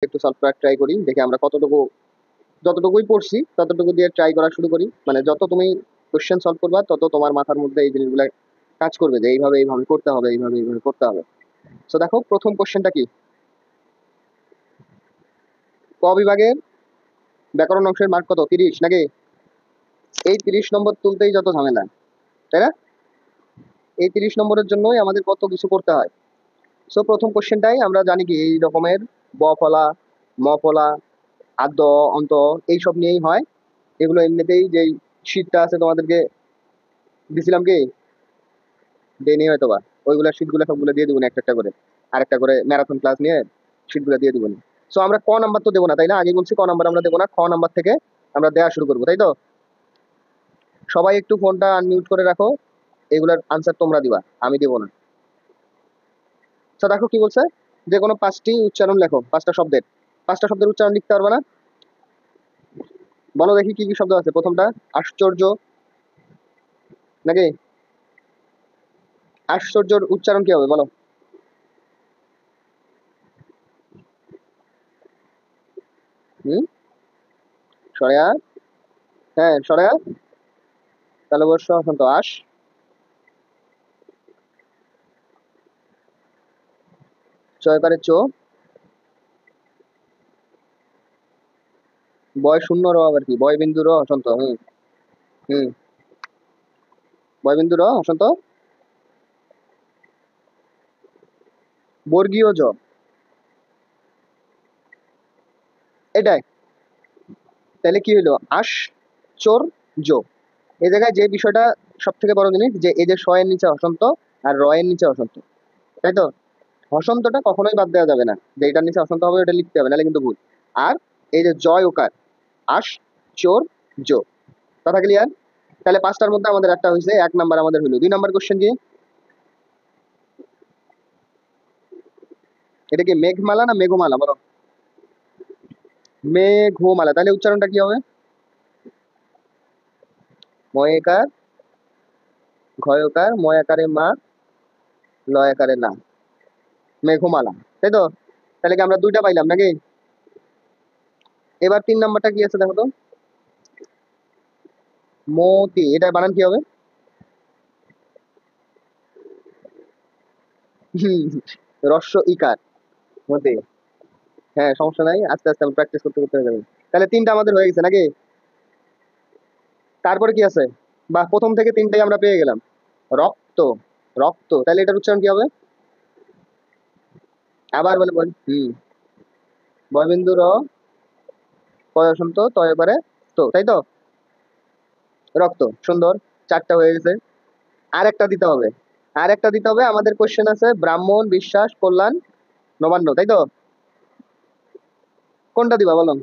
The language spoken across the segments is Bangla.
একটু সলভ করার ট্রাই করি, দেখি আমরা যতটুকুই পড়ছি ততটুকু দিয়ে ট্রাই করা শুরু করি। মানে যত তুমি কোশ্চেন সলভ করবা তত তোমার মাথার মধ্যে এই জিনিসগুলো কাজ করবে যে এইভাবে এইভাবে করতে হবে, এইভাবে এইভাবে করতে হবে। তো দেখো প্রথম কোশ্চেনটা কি, ক বিভাগের ব্যাকরণ অংশের মার্ক কত, 30 নাকি? এই 30 নম্বর তুলতেই যত ঝামেলা, তাই না? এই 30 নম্বরের জন্যই আমাদের কত কিছু করতে হয়। সো প্রথম কোশ্চেনটাই আমরা জানি কি এই রকমের ব ফলা, ম ফলা, আদ্য, অন্ত এইসব নিয়েই হয়। এগুলো এমনিতেই যেই শীটটা আছে তোমাদেরকে দিছিলাম কি, দেয়নি হয়তো বা, ওইগুলা শীটগুলো সবগুলো দিয়ে দিবো একটা একটা করে, আরেকটা করে ম্যারাথন ক্লাস নিয়ে শীটগুলো দিয়ে দিবো। সো আমরা ক নাম্বার তো দেবো না, তাই না? আগে বলছি ক নাম্বার আমরা দেবো না, খ নাম্বার থেকে আমরা দেওয়া শুরু করবো, তাই তো? সবাই একটু ফোনটা আনমিউট করে রাখো, এগুলার আনসার তোমরা দিবা, আমি দেবো না। আচ্ছা দেখো কি বলছে, যে কোনো 5টি উচ্চারণ লেখো, 5টা শব্দের উচ্চারণ লিখতে পারবে না? বলো দেখি কি কি শব্দ আছে। প্রথমটা আশ্চর্য, নাকি? আশ্চর্যর উচ্চারণ কি হবে বলো? হুম, সরেয়া, হ্যাঁ সরেয়া, তাহলে বর্ষ হসন্ত আশ, চয়কারে চো, বয় শূন্য র আবার কি, বয় বিন্দু র হসন্ত, হুম হুম, বয় বিন্দু র হসন্ত, বর্গীয় জ, এটাই। তাহলে কি হইলো, আশ চোর জো। এই জায়গায় যে বিষয়টা সব থেকে বড় জিনিস, যে এই যে শ এর নিচে হসন্ত আর র এর নিচে হসন্ত, তাই তো? হসন্তটা কখনোই বাদ দেওয়া যাবে না, যে এটার নিচে হসন্ত হবে ওটা লিখতে হবে, নাহলে কিন্তু ভুল। আর এই যে জয় ওকার, আশ চোর জো, কথা ক্লিয়ার? তাহলে 5টার মধ্যে আমাদের একটা হয়েছে, 1 নাম্বার আমাদের হইলো। 2 নাম্বার কোশ্চেন কি, এটা কি মেঘমালা না মেঘমালা বলো? মেঘমালা, তাহলে উচ্চারণটা কি হবে? ময়কার, ঘয়কার, ময়াকারে মা, লয়াকারে না, মেঘমালা, তাই তো? তাহলে কি আমরা 2টা পাইলাম নাকি? এবার 3 নাম্বারটা কি আছে দেখো তো, মতি, এটা বানান কি হবে? রস্য ইকার, মতি। হ্যাঁ সমস্যা নাই, আস্তে আস্তে আমরা প্র্যাকটিস করতে করতে হয়ে যাবে। তাহলে 3টা আমাদের হয়ে গেছে নাকি? তারপরে কি আছে, বা প্রথম থেকে 3টাই আমরা পেয়ে গেলাম। রক্ত, রক্ত, তাহলে এটার উচ্চারণ কি হবে? আবার বলে বল, বয়বিন্দু র, পয়সন্ত তয় এবারে তো, তাই তো? রক্ত, সুন্দর। 4টা হয়ে গেছে। আর একটা দিতে হবে, আর একটা দিতে হবে। আমাদের কোশ্চেন আছে ব্রাহ্মণ, বিশ্বাস, কল্যাণ, নবান্ন, তাই তো? কোনটা দিবা বলো,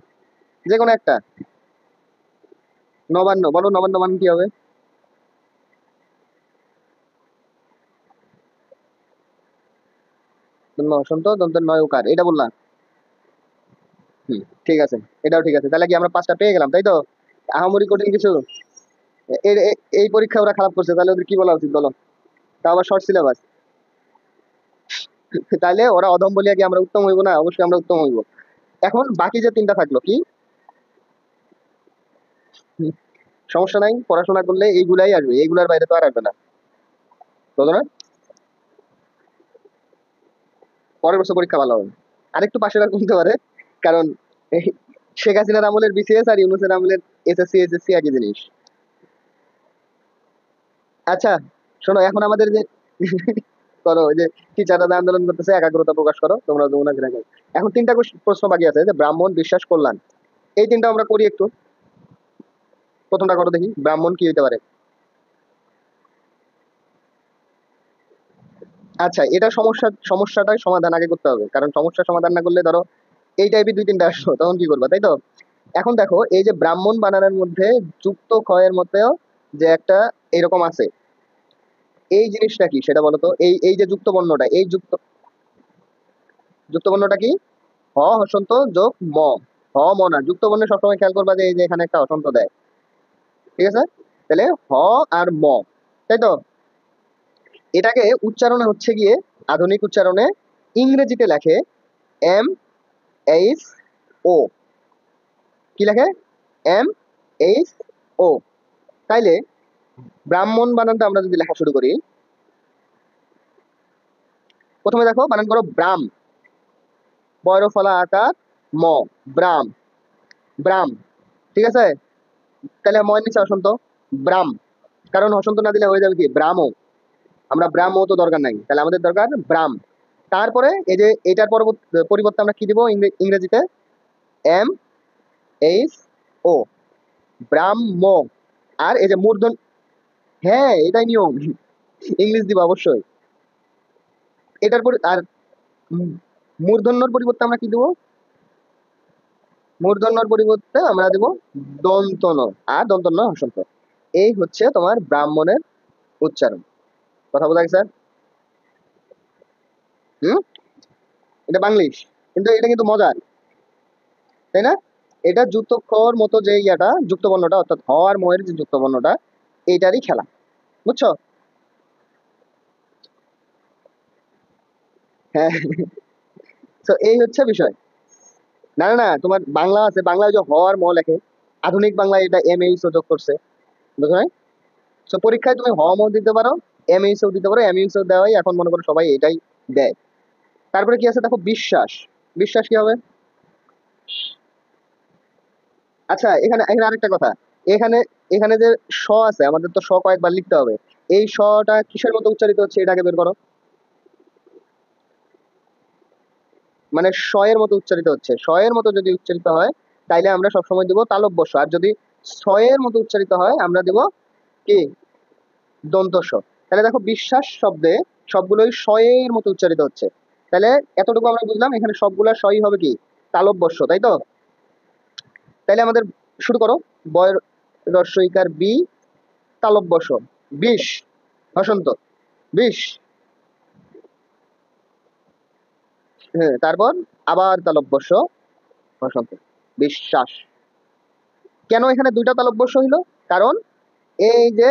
যে কোনো একটা। নবান্ন, বলো নবান্ন মান কি হবে? বসন্ত দন্তের নয় উকার, এটা বললাম। ঠিক আছে, এটাও ঠিক আছে। তাহলে কি আমরা 5টা পেয়ে গেলাম, তাই তো? আহামরি কঠিন কিছু। এই পরীক্ষা ওরা খারাপ করছে, তাহলে ওদের কি বলা উচিত বলো? তা আবার শর্ট সিলেবাস। তাহলে ওরা অধম বলিয়া কি আমরা উত্তম হইব না? অবশ্যই আমরা উত্তম হইব। এখন বাকি যে 3টা থাকলো কি, হুম, সমস্যা নাই, পড়াশোনা করলে এইগুলাই আসবে, এইগুলার বাইরে তো আর আসবে না, বুঝলো না? পরের বছর পরীক্ষা ভালো হবে, আরেকটু পাশে আর কমতে পারে, কারণ এই শেখ হাসিনার আমলের বিসিএস আর ইউনূসের আমলের এসএসসি এইচএসসি একই জিনিস। আচ্ছা শোনো, এখন আমাদের যে করো, ওই যে টিচাররা আন্দোলন করতেছে, একাগ্রতা প্রকাশ করো তোমরা, যমুনা ঘিরে গেল। এখন 3টা প্রশ্ন বাকি আছে, যে ব্রাহ্মণ, বিশ্বাস, কল্যাণ, এই 3টা আমরা করি একটু। প্রথমটা করো দেখি, ব্রাহ্মণ কি হইতে পারে? আচ্ছা, এটা সমস্যাটার সমাধান আগে করতে হবে, কারণ সমস্যার সমাধান না করলে ধরো এই টাইপের 2-3টা আসলো, তখন কি করবা, তাই তো? এখন দেখো এই যে ব্রাহ্মণ বানানের মধ্যে যুক্ত ক্ষয়ের মধ্যেও যে একটা এরকম আছে, এই জিনিসটা কি সেটা বলো তো। এই এই যে যুক্ত বর্ণটা, এই যুক্ত বর্ণটা কি? হ হসন্ত যোগ ম, হ ম না, যুক্ত বর্ণে সবসময় খেয়াল করবা যে এই যে এখানে একটা হসন্ত দেয়, ঠিক আছে? তাহলে হ আর ম, তাই তো? এটাকে উচ্চারণে হচ্ছে গিয়ে, আধুনিক উচ্চারণে ইংরেজিতে লেখে এম এইচ ও, কি লেখে? MHO। তাইলে ব্রাহ্মণ বানানটা আমরা যদি লেখা শুরু করি, প্রথমে দেখো বানান করো ব্রাম, বড় ফলা আকার ম, ব্রাম, ব্রাম। ঠিক আছে, তাহলে ময়ের নিচে হসন্ত, ব্রাম। কারণ হসন্ত না দিলে হয়ে যাবে কি ব্রাহ্ম। আমরা ব্রাহ্ম তো দরকার নাই, তাহলে আমাদের দরকার ব্রাম। তারপরে এই যে এটার পরিবর্তে আমরা কি দিব ইংরেজিতে? MHO, ব্রাহ্ম। আর এই যে মূর্ধন, হ্যাঁ এটাই নিয়ম, ইংলিশ দিব অবশ্যই। এটার পর আর মূর্ধন্যর পরিবর্তে আমরা কি দিব? মূর্ধন্যর পরিবর্তে আমরা দেব দন্ত ন, আর দন্ত ন হসন্ত। এই হচ্ছে তোমার ব্রাহ্মণের উচ্চারণ। কথা বোঝা গেছে? হুম, এটা বাংলিশ, কিন্তু এটা কিন্তু মজার, তাই না? এটা যুক্ত খর মতো যে ইয়াটা যুক্ত বর্ণটা, অর্থাৎ হ আর ময়ের যে যুক্ত বর্ণটা, এইটারই খেলা, বুঝছো? হ্যাঁ, তো এই হচ্ছে বিষয়। না না না, তোমার বাংলা আছে, বাংলায় যে হ আর ম লেখে, আধুনিক বাংলায় এটা MHO যোগ করছে, বুঝো নাই? তো পরীক্ষায় তুমি হ ম দিতে পারো, MHO দিতে পারো, MHO দেওয়াই এখন মনে করো সবাই এটাই দেয়। তারপরে কি আছে দেখো, বিশ্বাস। বিশ্বাস কি হবে? আচ্ছা, এখানে এখানে আরেকটা কথা, এখানে এখানে যে স আছে, আমাদের তো স কয়েকবার লিখতে হবে। এই সটা কিসের মতো উচ্চারিত হচ্ছে এটাকে বের করো। মানে স এর মতো উচ্চারিত হচ্ছে, স এর মতো যদি উচ্চারিত হয় তাইলে আমরা সবসময় দিব তালব্য স, আর যদি স এর মতো উচ্চারিত হয় আমরা দিব কি দন্ত স। তাহলে দেখো বিশ্বাস শব্দে সবগুলোই স এর মতো উচ্চারিত হচ্ছে। তাহলে এতটুকু আমরা বুঝলাম, এখানে সবগুলা সই হবে কি তালব্য স, তাই তো? তাইলে আমাদের শুরু করো, বয়ের রস্বইকার বি, তালব্য স, বিষ, বসন্ত, বিষ। হ্যাঁ, তারপর আবার তালব্য স, বসন্ত, বিশ্বাস। কেন এখানে দুইটা তালব্য স হইলো? কারণ এই যে,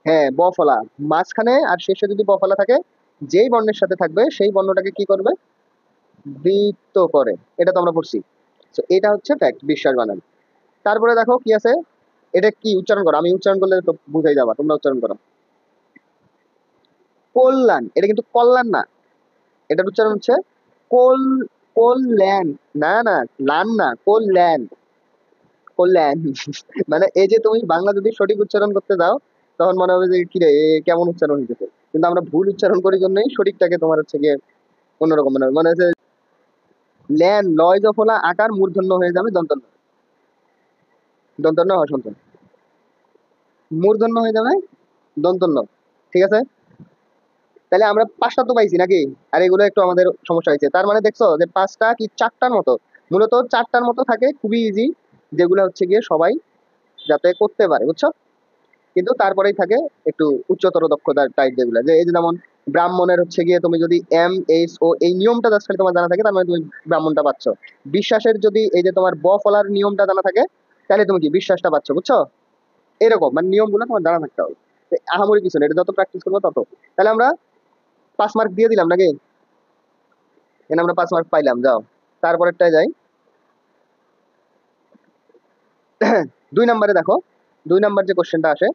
হ্যাঁ ব ফলা, মাঝখানে আর শেষে যদি ব ফলা থাকে, যেই বর্ণের সাথে থাকবে সেই বর্ণটাকে কি করবে? দ্বিত্ব করে। এটা তো আমরা পড়ছি। তো এটা হচ্ছে ফ্যাক্ট, বিশ্বাস বানান। তারপরে দেখো কি আছে, এটা কি উচ্চারণ করো, আমি উচ্চারণ করলে তো বুঝাই যাবা, তোমরা উচ্চারণ করো। কল্যাণ, এটা কিন্তু কল্যাণ না, এটার উচ্চারণ হচ্ছে কোল, কল্যাণ। না না, লান না, কল্যাণ, কল্যাণ। মানে এই যে তুমি বাংলা যদি সঠিক উচ্চারণ করতে যাও, তখন মনে হবে যে কি রে এ কেমন উচ্চারণ হইতেছে, কিন্তু আমরা ভুল উচ্চারণ করি জন্যই সঠিকটাকে তোমার হচ্ছে গিয়ে অন্যরকম মনে হয়। মানে হচ্ছে ল্যান, লয় জফলা আকার মূর্ধন্য হয়ে যাবে দন্তন্য, দন্তন্য হসন্ত, মূর্ধন্য হয়ে যাবে দন্তন্য। ঠিক আছে, তাহলে আমরা পাঁচটা তো পাইছি নাকি? আর এগুলো একটু আমাদের সমস্যা হয়েছে, তার মানে দেখছো যে পাঁচটা কি চারটার মতো, মূলত চারটার মতো থাকে, খুবই ইজি, যেগুলো হচ্ছে গিয়ে সবাই যাতে করতে পারে, বুঝছো? কিন্তু তারপরেই থাকে একটু উচ্চতর দক্ষতার টাইপ, যেগুলো যে এই যে যেমন ব্রাহ্মণের হচ্ছে গিয়ে তুমি যদি MHO এই নিয়মটা জাস্ট খালি তোমার জানা থাকে, তার মানে তুমি ব্রাহ্মণটা পাচ্ছ। বিশ্বাসের যদি এই যে তোমার ব ফলার নিয়মটা জানা থাকে, তাহলে তুমি কি বিশ্বাসটা পাচ্ছ, বুঝছো? এরকম মানে নিয়মগুলো তোমার জানা থাকতে হবে। তো আহামরি কিছু না, এটা যত প্র্যাকটিস করবো তত। তাহলে আমরা 5 মার্ক দিয়ে দিলাম নাকি? এখানে আমরা 5 মার্ক পাইলাম, যাও তারপরেরটায় যাই। 2 নম্বরে দেখো, 2 নম্বর যে কোশ্চেনটা আসে,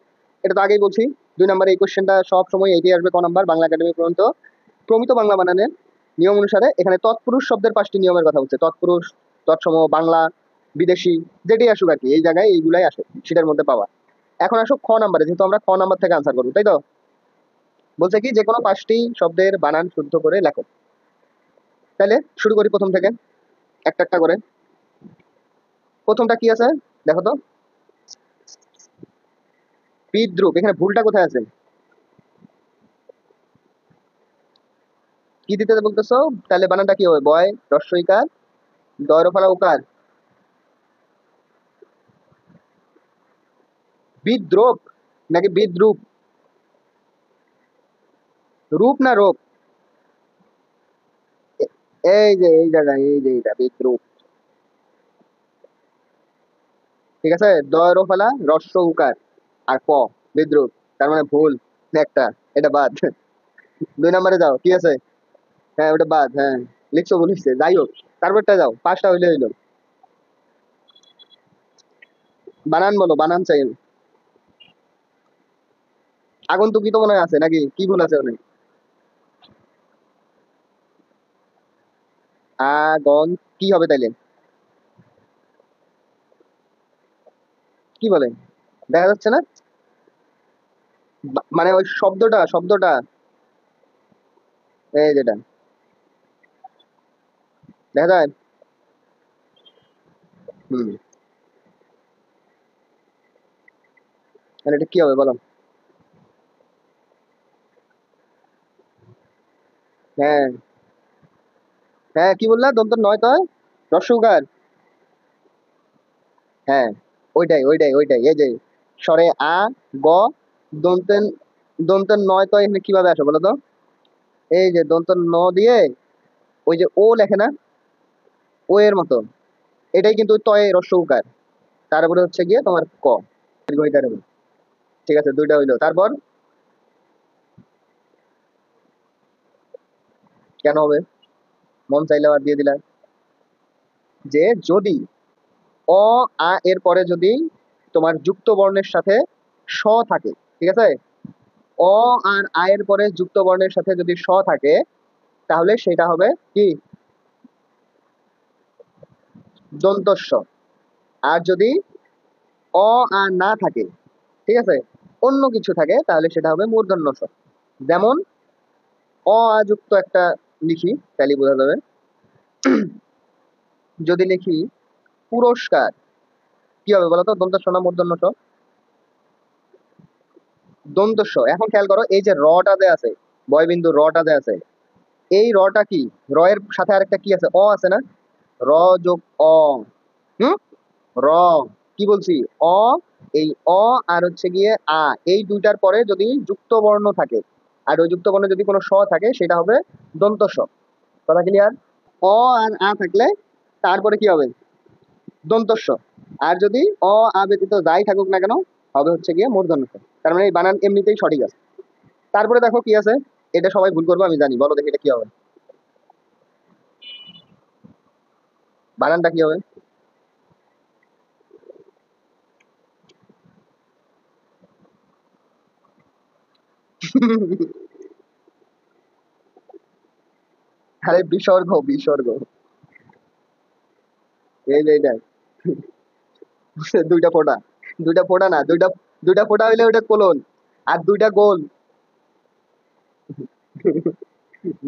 এটা তো আগেই বলছি, 2 নম্বরে এই কোশ্চেনটা সব সময় এইটাই আসবে, ক নাম্বার বাংলা একাডেমি পর্যন্ত প্রমিত বাংলা বানানের নিয়ম অনুসারে। এখানে তৎপুরুষ শব্দের 5টি নিয়মের কথা বলছে, তৎপুরুষ, তৎসম, বাংলা, বিদেশি, যেটাই আসুক আর কি, এই জায়গায় এইগুলাই আসে সেটার মধ্যে পাওয়া। এখন আসো খ নাম্বারে, যেহেতু আমরা খ নাম্বার থেকে আনসার করবো, তাই তো? বলছে কি যে কোনো 5টি শব্দের বানান শুদ্ধ করে লেখো। তাহলে শুরু করি প্রথম থেকে, একটা একটা করে। প্রথমটা কি আছে দেখো তো, বিদ্রুপ। এখানে ভুলটা কোথায় আছে? কি দিতে বলতেছো? তাহলে বানানটা কি হবে? বয় রস্বইকার, দয়রফলা উকার, বিদ্রোপ নাকি বিদ্রুপ? রূপ না রোপ? এই যে এই জায়গায়, এই যে এটা বিদ্রুপ। ঠিক আছে, দয়রফলা রস্ব উকার আর প, বিদ্রুপ। তার মানে ভুল একটা, এটা বাদ। 2 নম্বরে যাও, কি আছে? হ্যাঁ ওটা বাদ, হ্যাঁ লিখছো বলিস, যাই হোক। তারপরটা যাও, পাঁচটা হইলে হইলো। বানান বলো, বানান চাই আমি। আগন্তুকই তো মনে হয় আছে, নাকি কি ভুল আছে অনেক? আগন কি হবে তাইলে? কি বলে? দেখা যাচ্ছে না? মানে ওই শব্দটা, শব্দটা এই যেটা দেখা যায়। হুম। তাহলে এটা কি হবে বলো? হ্যাঁ। হ্যাঁ, কি বললা? দন্ত নয় তয় রস্যকার। হ্যাঁ, ওইটাই ওইটাই ওইটাই, এই যে স্বরে আ, গ, দন্তেন, দন্তের নয় তয় এখানে কিভাবে আসে বলো তো? এই যে দন্ত ন দিয়ে ওই যে ও লেখে না, ও এর মতো, এটাই কিন্তু তয় রস্য উকার। তারপরে হচ্ছে গিয়ে তোমার ক, দীর্ঘ ইকার হবে। ঠিক আছে, দুইটা হইলো। তারপর কেন হবে? মন চাইলে আবার দিয়ে দিলা। যে যদি অ আ এর পরে যদি তোমার যুক্ত বর্ণের সাথে স থাকে, ঠিক আছে? অ আর আ এর পরে যুক্ত বর্ণের সাথে যদি স থাকে, তাহলে সেটা হবে কি? দন্তস্ব। আর যদি অ আর না থাকে, ঠিক আছে, অন্য কিছু থাকে, তাহলে সেটা হবে মূর্ধন্য ষ। যেমন অ আ যুক্ত একটা লিখি, তাহলে বোঝা যাবে। যদি লিখি পুরস্কার, কি হবে বলতো? দন্তস্ব না মূর্ধন্য ষ? দন্তস্ব। এখন খেয়াল করো, এই যে রটা যে আছে, বয়বিন্দু রটা যে আছে, এই রটা কি? র এর সাথে আরেকটা কি আছে? অ আছে না? র যোগ অ। হুম। র, কি বলছি? অ, এই অ আর হচ্ছে গিয়ে আ, এই দুইটার পরে যদি যুক্ত বর্ণ থাকে, আর ওই যুক্ত বর্ণে যদি কোনো স থাকে, সেটা হবে দন্ত স। কথা ক্লিয়ার? অ আর আ থাকলে তারপরে কি হবে? দন্ত স। আর যদি অ আ ব্যতীত যাই থাকুক না কেন, হবে হচ্ছে গিয়ে মূর্ধন্য ষ। তার মানে এই বানান এমনিতেই সঠিক আছে। তারপরে দেখো কি আছে, এটা সবাই ভুল করবো আমি জানি, বলো দেখি এটা কি হবে? বানানটা কি হবে? আরে বিসর্গ, বিসর্গ। এই যে এইটা, দুইটা ফোঁটা। দুইটা ফোঁটা না, দুইটা, দুইটা ফোঁটা হইলে ওটা কোলন। আর দুইটা গোল,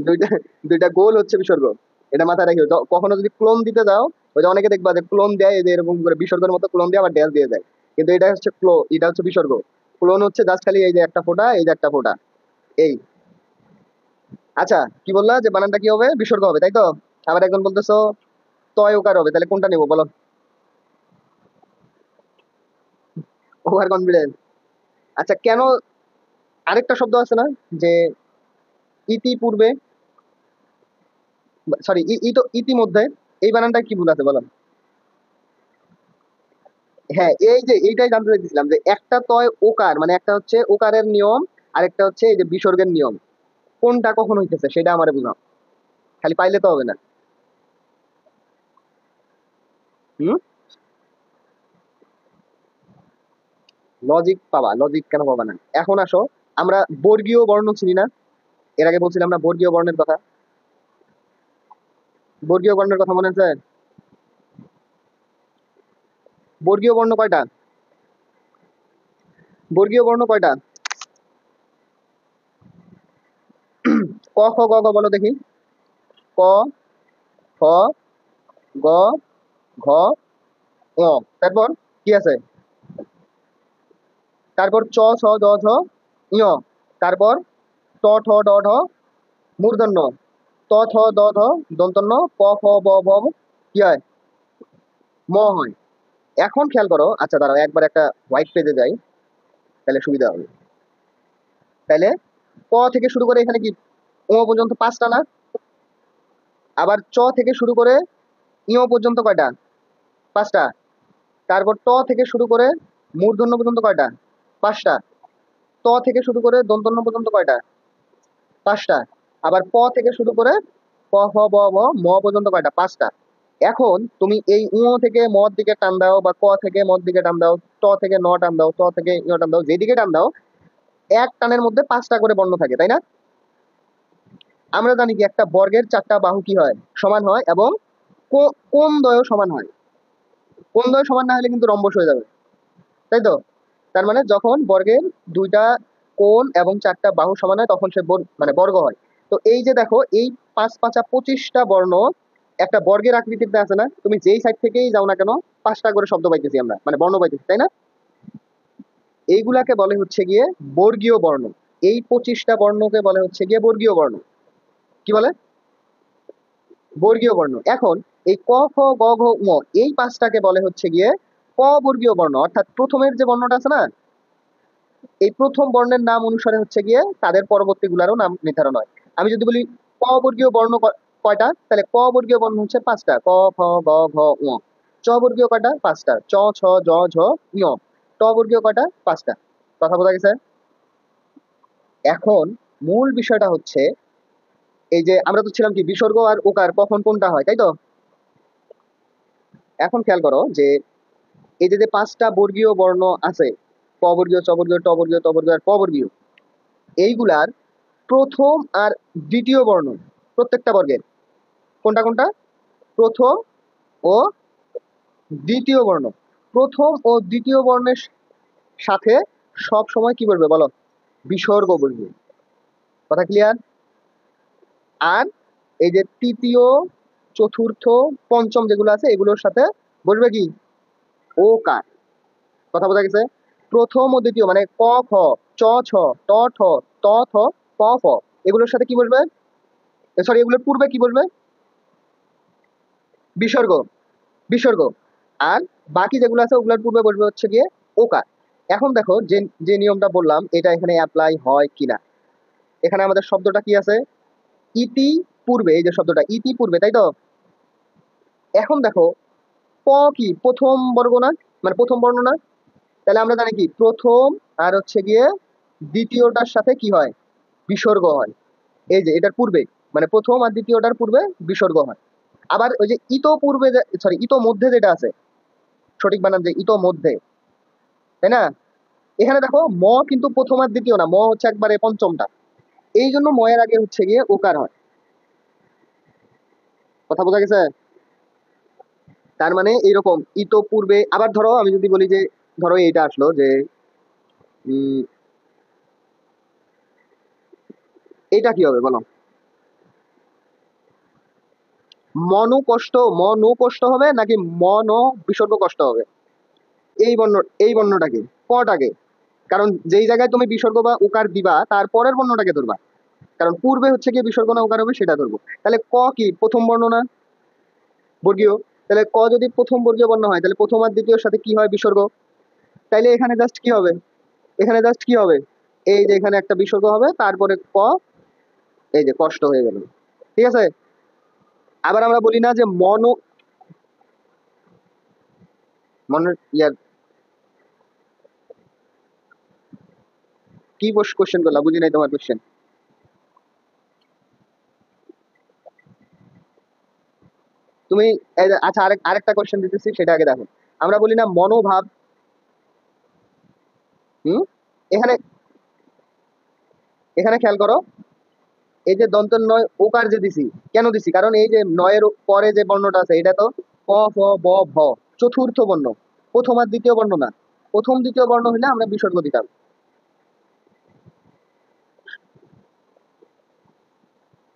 দুইটা, দুইটা গোল হচ্ছে বিসর্গ। এটা মাথায় রাখিও। কখনো যদি ক্লোন দিতে যাও, ওই যে অনেকে দেখবা যে ক্লোন দেয়, এই যে এরকম করে বিসর্গের মতো ক্লোন দিয়ে আবার ড্যাশ দিয়ে যায়। কিন্তু এটা হচ্ছে এটা হচ্ছে বিসর্গ। ক্লোন হচ্ছে জাস্ট খালি এই যে একটা ফোঁটা, এই যে একটা ফোঁটা, এই। আচ্ছা, কি বললা যে বানানটা কি হবে? বিসর্গ হবে, তাই তো? আবার একজন বলতেছো তয় ওকার হবে, তাহলে কোনটা নেবো বলো? Over confidence. আচ্ছা, কেন? আরেকটা শব্দ আছে না, যে ইতিপূর্বে, সরি, ইতিমধ্যে, এই বানানটা কি ভুল আছে বলো? হ্যাঁ, এই যে এইটাই জানতে চাইছিলাম, যে একটা তয় ওকার, মানে একটা হচ্ছে ওকারের নিয়ম, আর একটা হচ্ছে এই যে বিসর্গের নিয়ম, কোনটা কখন হইতেছে সেটা আমারে বুঝাও। খালি পাইলে তো হবে না। হুম। লজিক পাবা, লজিক কেন পাবা না? এখন আসো, আমরা বর্গীয় বর্ণ চিনি না? এর আগে বলছিলাম না বর্গীয় বর্ণের কথা? বর্গীয় বর্ণের কথা মনে আছে? বর্গীয় বর্ণ কয়টা? বর্গীয় বর্ণ কয়টা? ক খ গ ঘ বলো দেখি। ক, খ, গ, ঘ, ঙ। তারপর কি আছে? তারপর চ, ছ, জ, ঝ, ঞ। তারপর ট, ঠ, ড, ঢ, মূর্ধন্য। ত, থ, দ, ধ, দন্তন্য। প, ফ, ব, ভ, কি হয়? ম হয়। এখন খেয়াল করো, আচ্ছা দাঁড়াও একবার একটা হোয়াইট পেজে যাই, তাহলে সুবিধা হবে। তাহলে ক থেকে শুরু করে এখানে কি ও পর্যন্ত পাঁচটা না? আবার চ থেকে শুরু করে ইও পর্যন্ত কয়টা? পাঁচটা। তারপর ট থেকে শুরু করে মূর্ধন্য পর্যন্ত কয়টা? পাঁচটা। ত থেকে শুরু করে দন্তন্য পর্যন্ত কয়টা? পাঁচটা। আবার প থেকে শুরু করে প, ফ, ব, ভ, ম পর্যন্ত কয়টা? পাঁচটা। এখন তুমি এই থেকে মদ দিকে টান দাও বা ক থেকে মদ দিকে টান দাও, ট থেকে ন টান দাও, ট থেকে টান দাও, যেদিকে টান দাও এক টানের মধ্যে 5টা করে বর্ণ থাকে, তাই না? আমরা জানি কি একটা বর্গের 4টা বাহু কি হয়, সমান হয়, এবং কোণ দ্বয় সমান হয়। কোণ দ্বয় সমান না হলে কিন্তু রম্বস হয়ে যাবে, তাই তো? তার মানে যখন বর্গের 2টা কোণ এবং 4টা বাহু সমান হয় তখন সে মানে বর্গ হয়। তো এই যে দেখো, এই 5 5 25টা বর্ণ একটা বর্গের আকৃতিতে আছে না? তুমি যেই সাইড থেকেই যাও না কেন 5টা করে শব্দ পাইতেছি আমরা, মানে বর্ণ পাইতেছি, তাই না? এইগুলাকে বলে হচ্ছে গিয়ে বর্গীয় বর্ণ। এই 25টা বর্ণকে বলে হচ্ছে গিয়ে বর্গীয় বর্ণ। কি বলে? বর্গীয় বর্ণ। এখন এই ক খ গ ঘ ঙ এই 5টাকে বলে হচ্ছে গিয়ে অবর্গীয় বর্ণ, অর্থাৎ প্রথমের যে বর্ণটা আছে না, এই প্রথম বর্ণের নাম অনুসারে হচ্ছে গিয়ে তাদের পরবর্তী গুলারও নাম নির্ধারণ হয়। আমি যদি বলি ক বর্গীয় বর্ণ কয়টা, তাহলে ক বর্গীয় বর্ণ হচ্ছে 5টা, ক খ গ ঘ ঙ। চ বর্গীয় কয়টা? 5টা, চ ছ জ ঝ ঞ। ট বর্গীয় কয়টা? 5টা। কথা বোঝা গেছে? এখন মূল বিষয়টা হচ্ছে, এই যে আমরা তো ছিলাম কি বিসর্গ আর ওকার কখন কোনটা হয়, তাই তো? এখন খেয়াল করো যে এই যে 5টা বর্গীয় বর্ণ আছে, ক বর্গীয়, চ বর্গীয়, ট বর্গীয়, ত বর্গীয় আর প বর্গীয়, এইগুলার প্রথম আর দ্বিতীয় বর্ণ প্রত্যেকটা বর্গের কোনটা কোনটা? প্রথম ও দ্বিতীয় বর্ণ। প্রথম ও দ্বিতীয় বর্ণের সাথে সব সময় কি বলবে বলো? বিসর্গ বলবে। কথা ক্লিয়ার? আর এই যে তৃতীয়, চতুর্থ, পঞ্চম যেগুলো আছে এগুলোর সাথে বলবে কি? ওকার। কথা বোঝা গেছে? প্রথম ও দ্বিতীয় মানে ক খ, চ ছ, ট ঠ, ত থ, প ফ, এগুলোর সাথে কি বলবে? সরি, এগুলোর পূর্বে কি বলবে? বিসর্গ। বিসর্গ। আর বাকি যেগুলো আছে ওগুলোর পূর্বে বলবে হচ্ছে গিয়ে ওকার। এখন দেখো যে যে নিয়মটা বললাম এটা এখানে অ্যাপ্লাই হয় কিনা। এখানে আমাদের শব্দটা কি আছে? ইতি পূর্বে, এই যে শব্দটা ইতি পূর্বে, তাই তো? এখন দেখো প কি প্রথম বর্গ না, মানে প্রথম বর্ণ না? তাহলে আমরা জানি কি প্রথম আর হচ্ছে গিয়ে দ্বিতীয়টার সাথে কি হয়? বিসর্গ হয়। এই যে এটার পূর্বে, মানে প্রথম আর দ্বিতীয়টার পূর্বে বিসর্গ হয়। আবার ওই যে ইতো পূর্বে, সরি ইতো মধ্যে যেটা আছে, সঠিক বানান যে ইতো মধ্যে, তাই না? এখানে দেখো ম কিন্তু প্রথম আর দ্বিতীয় না, ম হচ্ছে একবারে পঞ্চমটা। এই জন্য ময়ের আগে হচ্ছে গিয়ে ওকার হয়। কথা বোঝা গেছে? তার মানে এইরকম ইতো পূর্বে। আবার ধরো আমি যদি বলি যে, ধরো এইটা আসলো যে উম এইটা কি হবে বলো? মনু কষ্ট, মনু কষ্ট হবে নাকি মন বিসর্গ কষ্ট হবে? এই বর্ণ, এই বর্ণটাকে, কটাকে। কারণ যেই জায়গায় তুমি বিসর্গ বা উকার দিবা তার পরের বর্ণটাকে ধরবা। কারণ পূর্বে হচ্ছে গিয়ে বিসর্গ না উকার হবে সেটা ধরবো। তাহলে ক কি প্রথম বর্ণ না? বর্গীয়। তাহলে ক যদি প্রথম বর্গীয় বর্ণ হয় তাহলে প্রথম আর দ্বিতীয়র সাথে কি হয়? বিসর্গ। তাইলে এখানে জাস্ট কি হবে? এখানে জাস্ট কি হবে? এই যে এখানে একটা বিসর্গ হবে, তারপরে ক, এই যে কষ্ট হয়ে গেল। ঠিক আছে? আবার আমরা বলি না যে মনের ইয়ার কি কোশ্চেন করলা? বুঝি নাই তোমার কোশ্চেন। তুমি আচ্ছা, আরেকটা কোশ্চেন দিতেছি, সেটা আগে দেখো। আমরা বলি না মনোভাব। হুম। এখানে এখানে খেয়াল করো, এই যে দন্ত নয় ওকার যে দিছি, কেন দিছি? কারণ এই যে নয়ের পরে যে বর্ণটা আছে এটা তো ক খ ব ভ, চতুর্থ বর্ণ, প্রথম আর দ্বিতীয় বর্ণ না। প্রথম দ্বিতীয় বর্ণ হলে আমরা বিসর্গ দিতাম।